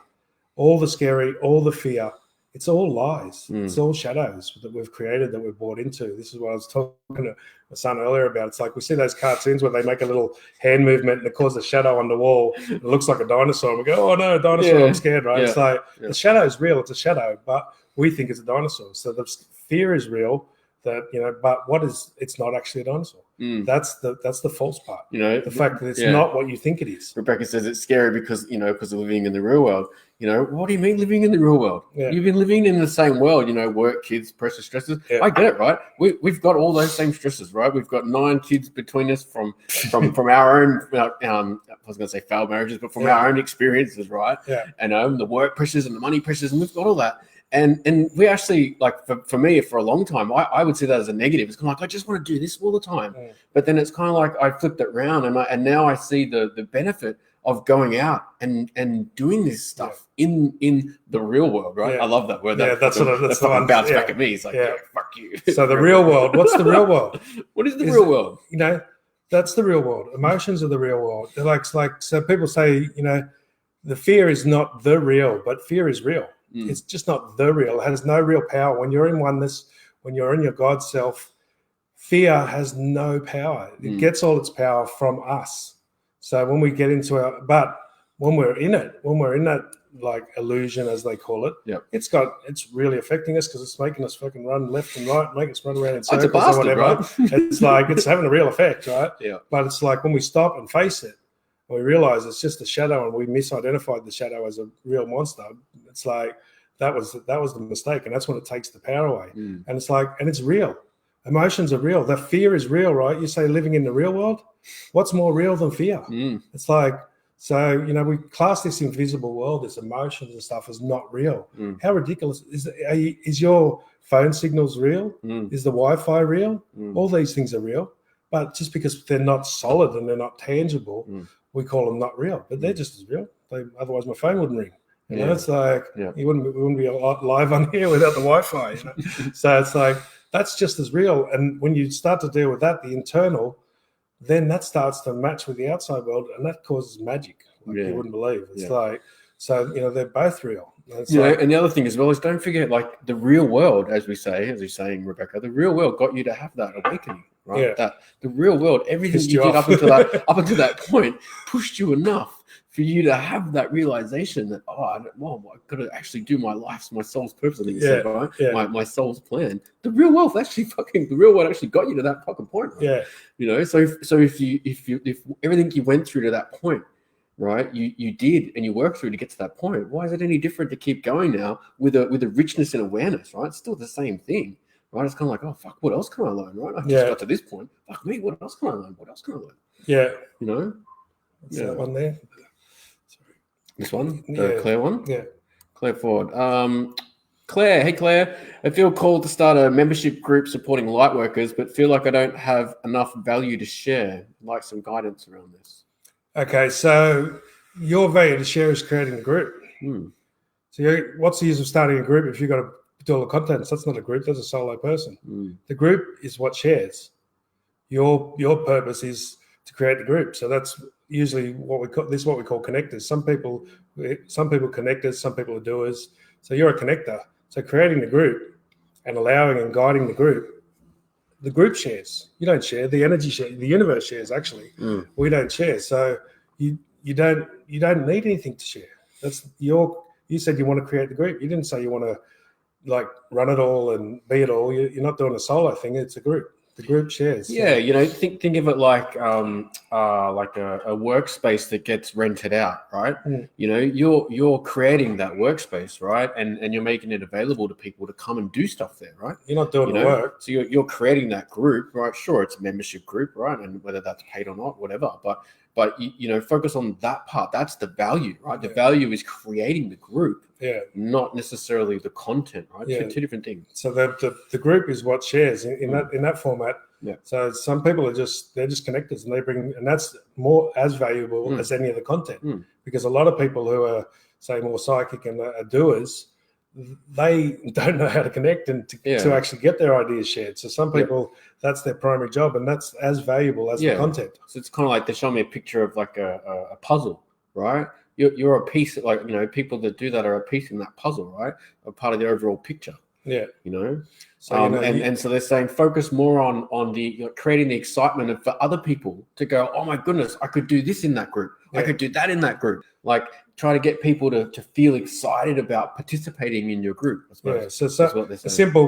all the scary, all the fear, it's all lies. It's all shadows that we've created, that we've bought into. This is what I was talking to my son earlier about. It's like we see those cartoons where they make a little hand movement and it causes a shadow on the wall. It looks like a dinosaur. And we go, oh no, dinosaur, I'm scared, right? It's like the shadow is real. It's a shadow, but we think it's a dinosaur. So the fear is real. But it's not actually a dinosaur. That's the false part. The fact that it's not what you think it is. Rebecca says it's scary because of living in the real world. What do you mean living in the real world? Yeah. You've been living in the same world, work, kids, pressure, stresses. Yeah. I get it, right? We've got all those same stresses, right? We've got 9 kids between us from our own, I was going to say failed marriages, but from our own experiences, right? Yeah. And the work pressures and the money pressures, and we've got all that. And we actually, like, for me, for a long time, I would see that as a negative. It's kind of like, I just want to do this all the time. Yeah. But then it's kind of like I flipped it around, and now I see the benefit of going out and doing this stuff in the real world, right? Yeah. I love that word. That's the one. Bounce back at me. It's like, fuck you. So the real world, what's the real world? What is the real world? That's the real world. Emotions are the real world. They're like so people say, the fear is not the real, but fear is real. It's just not the real. It has no real power. When you're in oneness, when you're in your God self, fear has no power. It gets all its power from us. So when we get into but when we're in that like illusion, as they call it, it's really affecting us because it's making us fucking run left and right, make us run around in circles or whatever. Right? It's like it's having a real effect, right? Yeah. But it's like when we stop and face it, we realize it's just a shadow, and we misidentified the shadow as a real monster. It's like that was the mistake, and that's when it takes the power away. And it's like, and it's real. Emotions are real. The fear is real, right? You say living in the real world. What's more real than fear? It's like, so we class this invisible world, this emotions and stuff, as not real. How ridiculous is your phone signals real? Is the Wi-Fi real? All these things are real, but just because they're not solid and they're not tangible. We call them not real, but they're just as real. Otherwise, my phone wouldn't ring. It's like we wouldn't be live on here without the Wi-Fi. So it's like that's just as real. And when you start to deal with that, the internal, then that starts to match with the outside world, and that causes magic. You wouldn't believe. It's like so. They're both real. And the other thing as well is don't forget, like the real world, as you're saying, Rebecca, the real world got you to have that awakening. Right, that the real world, everything you did up until that point, pushed you enough for you to have that realization that I've got to actually do my life's, my soul's purpose. I think you said, right? Yeah. My soul's plan. The real world actually got you to that fucking point. Right? Yeah. So if everything you went through to that point, right, you did and you worked through to get to that point, why is it any different to keep going now with a richness and awareness? Right, it's still the same thing. Right, it's kind of like, oh fuck, what else can I learn? Right, I just got to this point. Fuck me, what else can I learn? What else can I learn? Yeah, What's that one there? Sorry. This one, the Claire one. Yeah, Claire Ford. Claire, hey Claire, I feel called to start a membership group supporting light workers, but feel like I don't have enough value to share. I'd like some guidance around this. Okay, so your value to share is creating a group. So what's the use of starting a group if you've got to do all the contents? That's not a group. That's a solo person. The group is what shares. Your purpose is to create the group. So that's usually what we call connectors. Some people connectors, some people are doers. So you're a connector. So creating the group and allowing and guiding the group shares. You don't share. The energy share. The universe shares. Actually, we don't share. So you don't need anything to share. That's you said you want to create the group. You didn't say you want to like run it all and be it all. You're not doing a solo thing. It's a group. The group shares. Yeah, you know, think of it like a workspace that gets rented out, right? You know, you're creating that workspace, right? And you're making it available to people to come and do stuff there, right? You're not doing the work. So you're creating that group, right? Sure, it's a membership group, right? And whether that's paid or not, whatever. But you know, focus on that part. That's the value, right? The value is creating the group, not necessarily the content, right? Two different things. So the group is what shares in that format. Yeah. So some people they're just connectors, and that's more as valuable as any of the content, because a lot of people who are, say, more psychic and are doers, they don't know how to connect and to actually get their ideas shared. So some people, that's their primary job, and that's as valuable as the content. So it's kind of like they're showing me a picture of like a puzzle, right? You're a piece, like, you know, people that do that are a piece in that puzzle, right? A part of the overall picture. Yeah, you know. So and so they're saying focus more on the creating the excitement of, for other people to go, oh my goodness, I could do this in that group. I could do that in that group. Like, try to get people to feel excited about participating in your group, I suppose. Yeah, so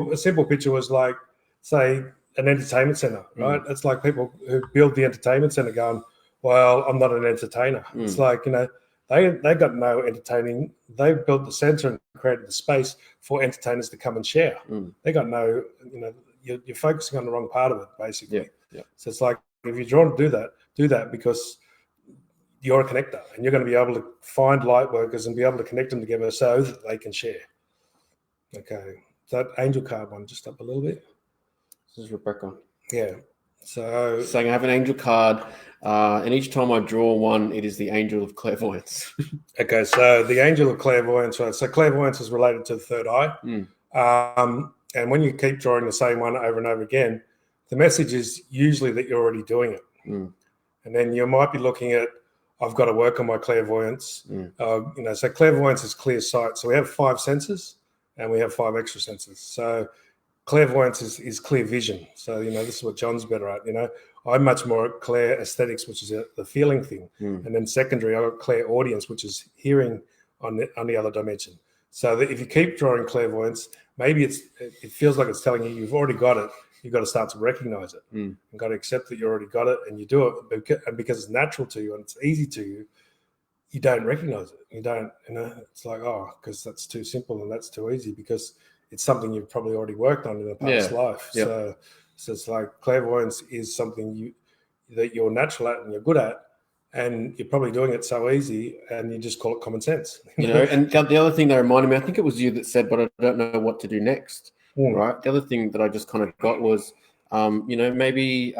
a simple picture was like, say, an entertainment center, right? It's like people who build the entertainment center going, well, I'm not an entertainer. It's like, you know, they got no entertaining. They built the center and created the space for entertainers to come and share. They got no, you know, you're focusing on the wrong part of it, basically. Yeah. So it's like, if you're drawn to do that because you're a connector, and you're going to be able to find light workers and be able to connect them together so that they can share. Okay. That angel card one just up a little bit. This is Rebecca. Yeah. So saying I have an angel card, and each time I draw one, it is the angel of clairvoyance. Okay, so the angel of clairvoyance, right? So clairvoyance is related to the third eye. And when you keep drawing the same one over and over again, the message is usually that you're already doing it. And then you might be looking at, I've got to work on my clairvoyance. You know, so clairvoyance is clear sight. So we have 5 senses and we have 5 extra senses. So clairvoyance is clear vision. So, you know, this is what John's better at. You know, I'm much more at clear aesthetics, which is the feeling thing. And then secondary, I've got clear audience, which is hearing on the other dimension. So that if you keep drawing clairvoyance, maybe it feels like it's telling you you've already got it. You've got to start to recognize it. You've got to accept that you already got it, and you do it. And because it's natural to you and it's easy to you, you don't recognize it. You don't, you know, it's like, oh, because that's too simple and that's too easy, because it's something you've probably already worked on in a past life. So it's like clairvoyance is something that you're natural at and you're good at, and you're probably doing it so easy, and you just call it common sense. You know, and the other thing that reminded me, I think it was you that said, but I don't know what to do next. Right. The other thing that I just kind of got was, you know, maybe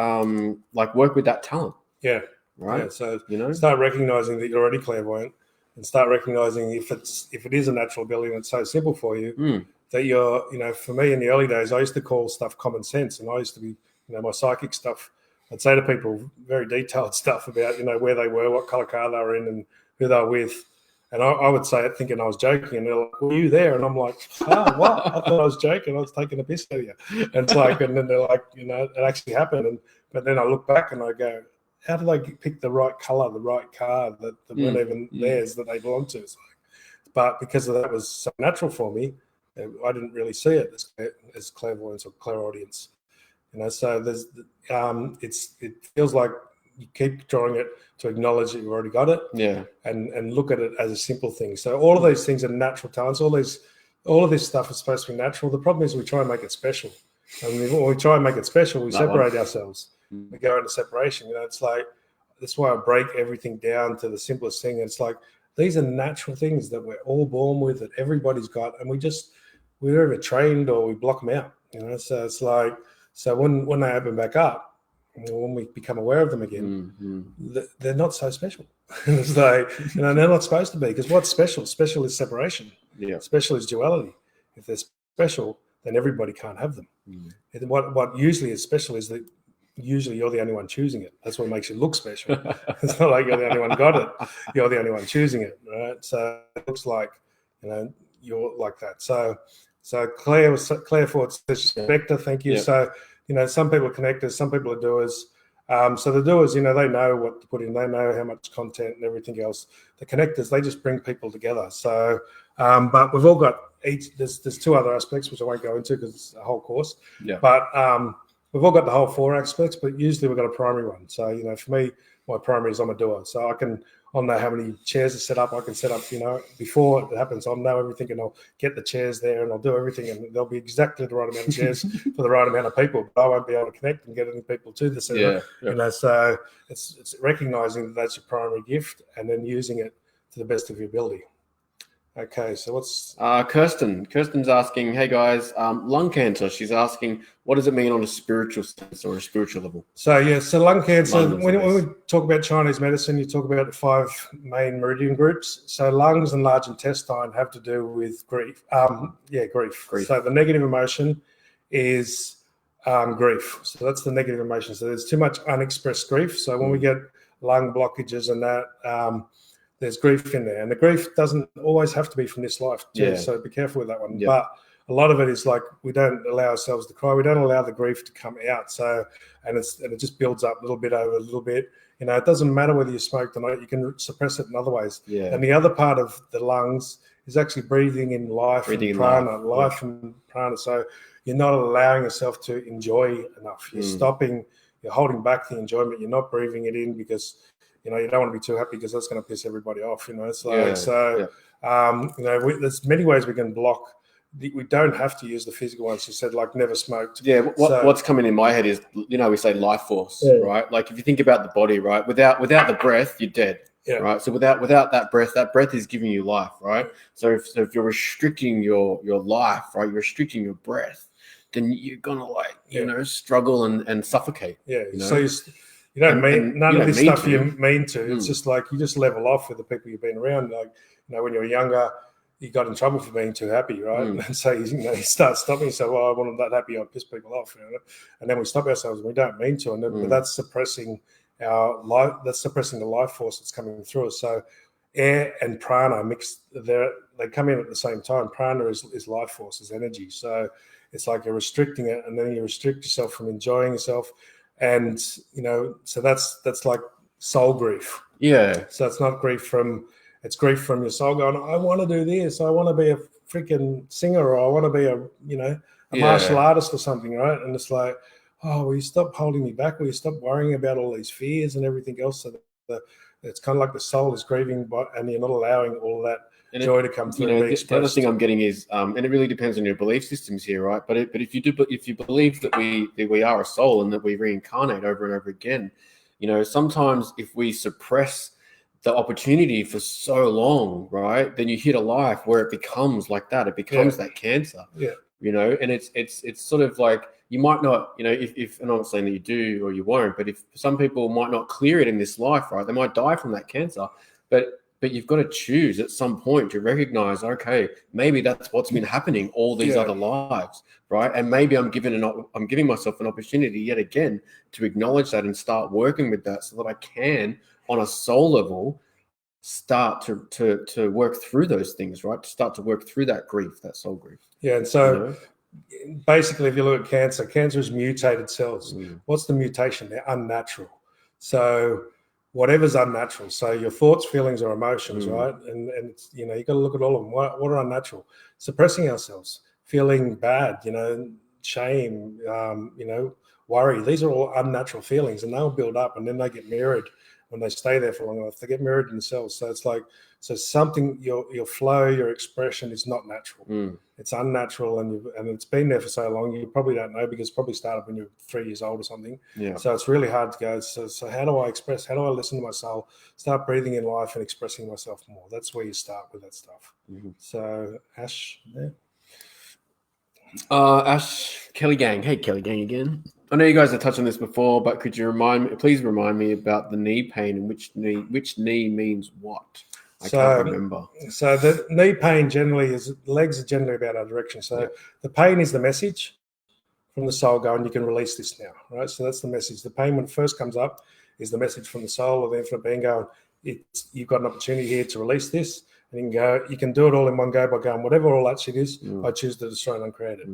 like work with that talent. Yeah. Right. Yeah. So, you know, start recognizing that you're already clairvoyant, and start recognizing if it is a natural ability and it's so simple for you that you're, you know, for me in the early days, I used to call stuff common sense, and I used to be, you know, my psychic stuff, I'd say to people very detailed stuff about, you know, where they were, what color car they were in, and who they were with. And I would say it thinking I was joking, and they're like, were you there? And I'm like, oh, what? I thought I was joking. I was taking a piss out of you. And it's like, and then they're like, you know, it actually happened. But then I look back and I go, how did I pick the right color, the right car that weren't even theirs, that they belonged to? It's like, but because of that was so natural for me, I didn't really see it as clairvoyance or clairaudience. You know, so there's, it feels like you keep drawing it to acknowledge that you've already got it, and look at it as a simple thing. So all of these things are natural talents. All of this stuff is supposed to be natural. The problem is we try and make it special, and when we try and make it special, we separate ourselves. We go into separation. You know, it's like, that's why I break everything down to the simplest thing. It's like, these are natural things that we're all born with, that everybody's got, and we're either trained or we block them out. You know, so it's like, so when they open back up, when we become aware of them again, they're not so special. It's like, you know, they're not supposed to be, because what's special? Special is separation. Yeah. Special is duality. If they're special, then everybody can't have them. And what usually is special is that usually you're the only one choosing it. That's what makes it look special. It's not like you're the only one got it. You're the only one choosing it, right? So it looks like, you know, you're like that. So Claire Ford says, Vector, thank you. Yeah. So, you know, some people are connectors, some people are doers. So the doers, you know, they know what to put in, they know how much content and everything else. The connectors, they just bring people together. So, but we've all got there's two other aspects which I won't go into because it's a whole course. Yeah. But we've all got the whole 4 aspects, but usually we've got a primary one. So, for me, my primary is I'm a doer. So I'll know how many chairs are set up. I can set up, before it happens, I'll know everything and I'll get the chairs there and I'll do everything and there'll be exactly the right amount of chairs for the right amount of people. But I won't be able to connect and get any people to the center. Yeah. So it's recognizing that that's your primary gift and then using it to the best of your ability. Okay, so what's Kirsten's asking, hey guys, lung cancer. She's asking, what does it mean on a spiritual sense or a spiritual level? So lung cancer, when we talk about Chinese medicine, you talk about the 5 main meridian groups. So lungs and large intestine have to do with grief. Grief. So the negative emotion is grief. So that's the negative emotion. So there's too much unexpressed grief. So when we get lung blockages and that, there's grief in there, and the grief doesn't always have to be from this life too. So be careful with that one. But a lot of it is like we don't allow ourselves to cry. We don't allow the grief to come out. So and it just builds up a little bit over a little bit. It doesn't matter whether you smoked or not. You can suppress it in other ways. And the other part of the lungs is actually breathing in life and prana. So you're not allowing yourself to enjoy enough. You're stopping. You're holding back the enjoyment. You're not breathing it in because you don't want to be too happy because that's going to piss everybody off. It's like there's many ways we can block. We don't have to use the physical ones. You said like never smoked. Yeah. What's coming in my head is we say life force, right? Like if you think about the body, right? Without the breath, you're dead. Right. So without that breath is giving you life, right? So if you're restricting your life, right, you're restricting your breath, then you're gonna struggle and suffocate. So you don't mean none of this stuff you mean to. It's just like you just level off with the people you've been around. Like when you were younger, you got in trouble for being too happy, right? And so you start stopping yourself. Oh, I wasn't that happy. I piss people off, and then we stop ourselves and we don't mean to, but that's suppressing our life. That's suppressing the life force that's coming through us. So air and prana mixed. They come in at the same time. Prana is life force, is energy. So it's like you're restricting it, and then you restrict yourself from enjoying yourself. And so that's like soul grief. So it's not grief it's grief from your soul going, I want to do this, I want to be a freaking singer, or I want to be a martial artist or something, right? And it's like, oh, will you stop holding me back? Will you stop worrying about all these fears and everything else? So that it's kind of like the soul is grieving, and you're not allowing all that joy to come through. The other thing I'm getting is, and it really depends on your belief systems here, right? But if you believe that we are a soul and that we reincarnate over and over again, sometimes if we suppress the opportunity for so long, right, then you hit a life where it becomes like that. It becomes that cancer. And it's sort of like you might not, if and I'm not saying that you do or you won't, but if some people might not clear it in this life, right, they might die from that cancer, but you've got to choose at some point to recognize, okay, maybe that's what's been happening all these other lives, right? And maybe I'm giving myself an opportunity yet again to acknowledge that and start working with that so that I can, on a soul level, start to work through those things, right? To start to work through that grief, that soul grief. Yeah, and so basically, if you look at cancer is mutated cells. What's the mutation? They're unnatural. So whatever's unnatural. So your thoughts, feelings, or emotions, right? And it's, you got to look at all of them. What are unnatural? Suppressing ourselves, feeling bad, shame, worry. These are all unnatural feelings, and they'll build up, and then they get mirrored when they stay there for long enough. They get mirrored in the cells. So it's like, something, your flow, your expression is not natural. It's unnatural, and it's been there for so long. You probably don't know because it probably started when you were 3 years old or something. So it's really hard to go. So how do I express? How do I listen to my soul? Start breathing in life and expressing myself more. That's where you start with that stuff. So Ash, Ash, Kelly Gang. Hey, Kelly Gang again. I know you guys have touched on this before, but could you please remind me about the knee pain and which knee means what? I can't remember. So the knee pain generally legs are generally about our direction. So the pain is the message from the soul going, you can release this now, right? So that's the message. The pain when it first comes up is the message from the soul or the infinite being going, you've got an opportunity here to release this. And you can do it all in one go by going, whatever all that shit is, I choose to destroy and uncreate it.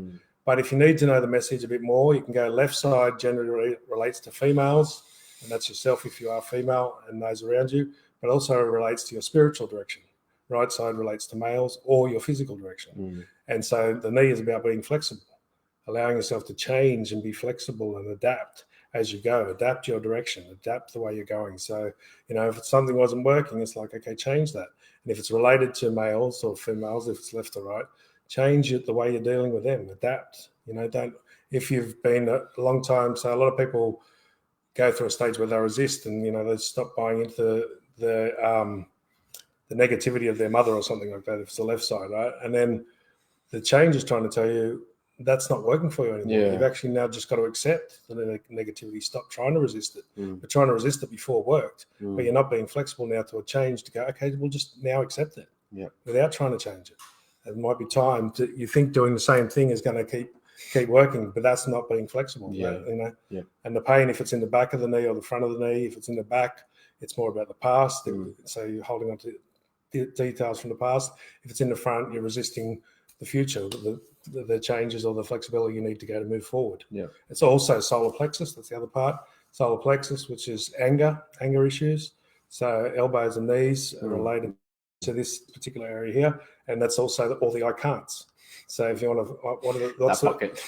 But if you need to know the message a bit more, you can go left side generally relates to females, and that's yourself if you are female and those around you, but also relates to your spiritual direction. right side relates to males or your physical direction. Mm. And so the knee is about being flexible, allowing yourself to change and be flexible and adapt as you go, adapt your direction, adapt the way you're going. So, if something wasn't working, it's like, okay, change that. And if it's related to males or females, if it's left or right, change it the way you're dealing with them, adapt. If you've been a long time, so a lot of people go through a stage where they resist and, they stop buying into the negativity of their mother or something like that, if it's the left side, right? And then the change is trying to tell you, that's not working for you anymore. Yeah. You've actually now just got to accept the negativity. Stop trying to resist it. Mm. But trying to resist it before worked. Mm. But you're not being flexible now to a change to go, okay, we'll just now accept it without trying to change it. It might be time you think doing the same thing is going to keep working, but that's not being flexible. Yeah. And the pain, if it's in the back of the knee or the front of the knee, if it's in the back, it's more about the past. So you're holding on to details from the past. If it's in the front, you're resisting the future, the changes or the flexibility you need to go to move forward. Yeah. It's also solar plexus. That's the other part. Solar plexus, which is anger issues. So elbows and knees are related to this particular area here, and that's also all the I can'ts. So if you want to,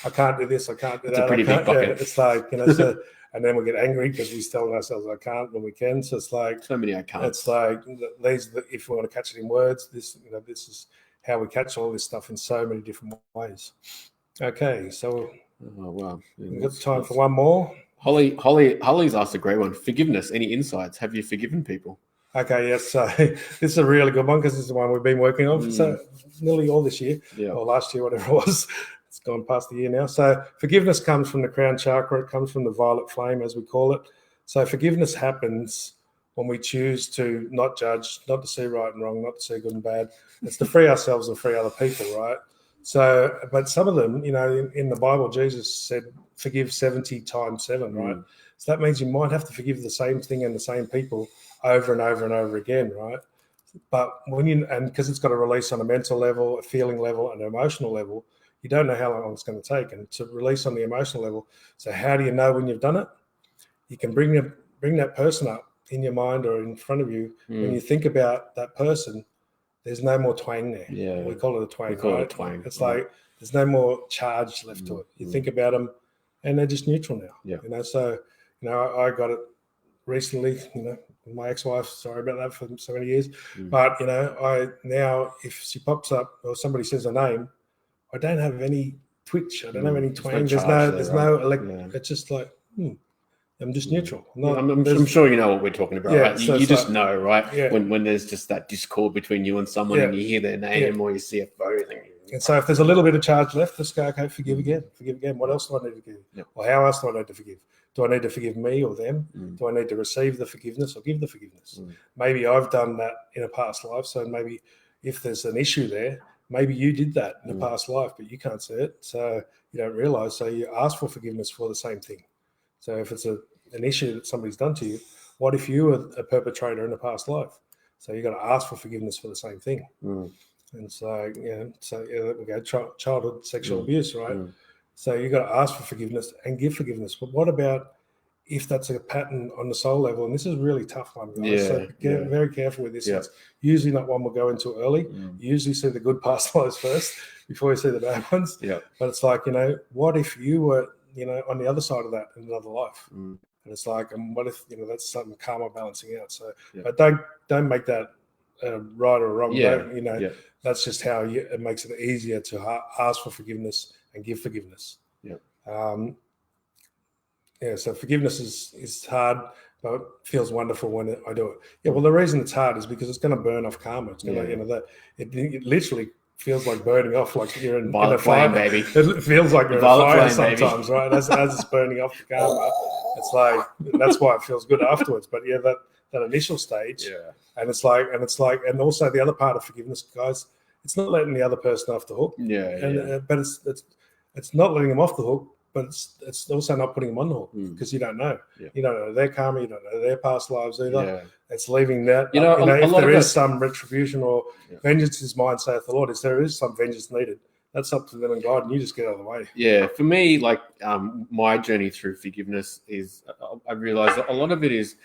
I can't do this, I can't do that. It's a pretty big bucket. It's like, and then we get angry because we tell ourselves I can't when we can. So it's like so many I can't. It's like if we want to catch it in words, this is how we catch all this stuff in so many different ways. Okay, so we've got time for one more. Holly's asked a great one. Forgiveness. Any insights? Have you forgiven people? Okay, yes. So this is a really good one because this is the one we've been working on so nearly all this year or last year, whatever it was. It's gone past the year now. So forgiveness comes from the crown chakra. It comes from the violet flame, as we call it. So forgiveness happens when we choose to not judge, not to see right and wrong, not to see good and bad. It's to free ourselves and free other people, right? So, but some of them, in the Bible, Jesus said, forgive 70 times 7, right? So that means you might have to forgive the same thing and the same people over and over and over again, right? But because it's got a release on a mental level, a feeling level, and an emotional level, you don't know how long it's going to take. And to release on the emotional level, so how do you know when you've done it? You can bring that person up in your mind or in front of you. When you think about that person, there's no more twang there. Yeah. We call it a twang. We call it a twang. It's like there's no more charge left to it. You think about them and they're just neutral now. Yeah. So, I got it recently, my ex-wife, sorry about that for so many years. But, if she pops up or somebody says her name, I don't have any twitch. I don't have any twang. There's no it's just like, I'm just neutral. I'm sure you know what we're talking about, right? So you just know, right? Yeah. When there's just that discord between you and someone and you hear their name or you see a photo. And so if there's a little bit of charge left, let's go, okay, forgive again. What else do I need to forgive? Yeah. Or how else do I need to forgive? Do I need to forgive me or them? Do I need to receive the forgiveness or give the forgiveness? Maybe I've done that in a past life. So maybe if there's an issue there, maybe you did that in a past life, but you can't see it. So you don't realize. So you ask for forgiveness for the same thing. So if it's an issue that somebody's done to you, what if you were a perpetrator in a past life? So you got to ask for forgiveness for the same thing. And so, we go childhood sexual abuse, right? So you got to ask for forgiveness and give forgiveness. But what about if that's a pattern on the soul level? And this is a really tough one, guys. So get very careful with this. It's usually not one we'll go into early. You usually see the good past lives first before you see the bad ones. But it's like, what if you were, on the other side of that in another life? And it's like, and what if, that's something karma balancing out. So, but don't make that right or wrong. That's just how it makes it easier to ask for forgiveness and give forgiveness. So forgiveness is hard, but it feels wonderful when I do it. Well, the reason it's hard is because it's going to burn off karma. It's going to, it literally feels like burning off, like you're in a fire, baby. It feels like you're in a fire sometimes, right? As it's burning off the karma, it's like that's why it feels good afterwards. But that initial stage, and it's like, and also the other part of forgiveness, guys, it's not letting the other person off the hook. But it's not letting them off the hook, but it's also not putting them on the hook because you don't know. You don't know their karma, you don't know their past lives either. It's leaving that. If there is some retribution or vengeance is mine, saith the Lord, if there is some vengeance needed, that's up to them and God, and you just get out of the way. Yeah, for me, like my journey through forgiveness is, I realize that a lot of it is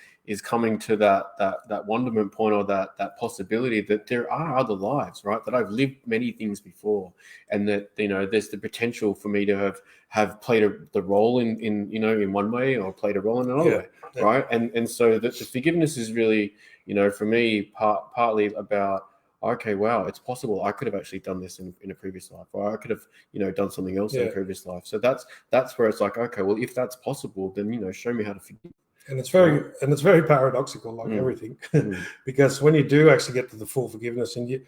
coming to that wonderment point, or that possibility that there are other lives, right? That I've lived many things before, and that, you know, there's the potential for me to have played the role in you know, in one way, or played a role in another way, right? And so the forgiveness is really, you know, for me partly about, okay, wow, it's possible I could have actually done this in a previous life, or I could have, you know, done something else in a previous life. So that's where it's like, okay, well, if that's possible, then, you know, show me how to forgive. And it's very paradoxical, like everything, because when you do actually get to the full forgiveness, and you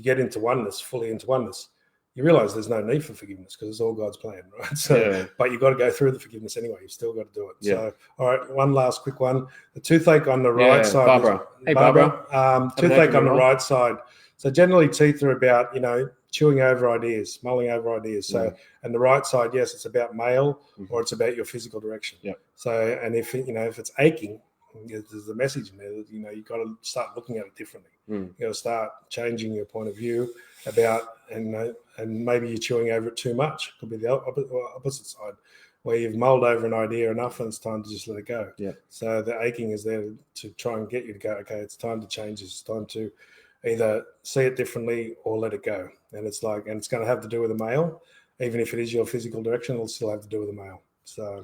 get into oneness, fully into oneness, you realize there's no need for forgiveness because it's all God's plan, right? So, but you've got to go through the forgiveness anyway. You've still got to do it. Yeah. So, all right, one last quick one. The toothache on the right side. Barbara. Hey, Barbara. Toothache on the right side. So generally teeth are about, you know, chewing over ideas, mulling over ideas. So, and the right side, yes, it's about male, or it's about your physical direction. Yeah. So, and if, you know, if it's aching, there's a message in there that, you know, you've got to start looking at it differently. You've got to start changing your point of view about, and maybe you're chewing over it too much. It could be the opposite side, where you've mulled over an idea enough and it's time to just let it go. Yeah. So the aching is there to try and get you to go, okay, it's time to change this. It's time to either see it differently or let it go. And it's like, and it's going to have to do with the male. Even if it is your physical direction, it'll still have to do with the male. So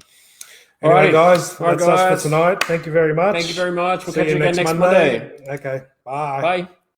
anyway, guys, that's us for tonight. Thank you very much. Thank you very much. We'll see catch you you again next Monday. Okay, bye. Bye.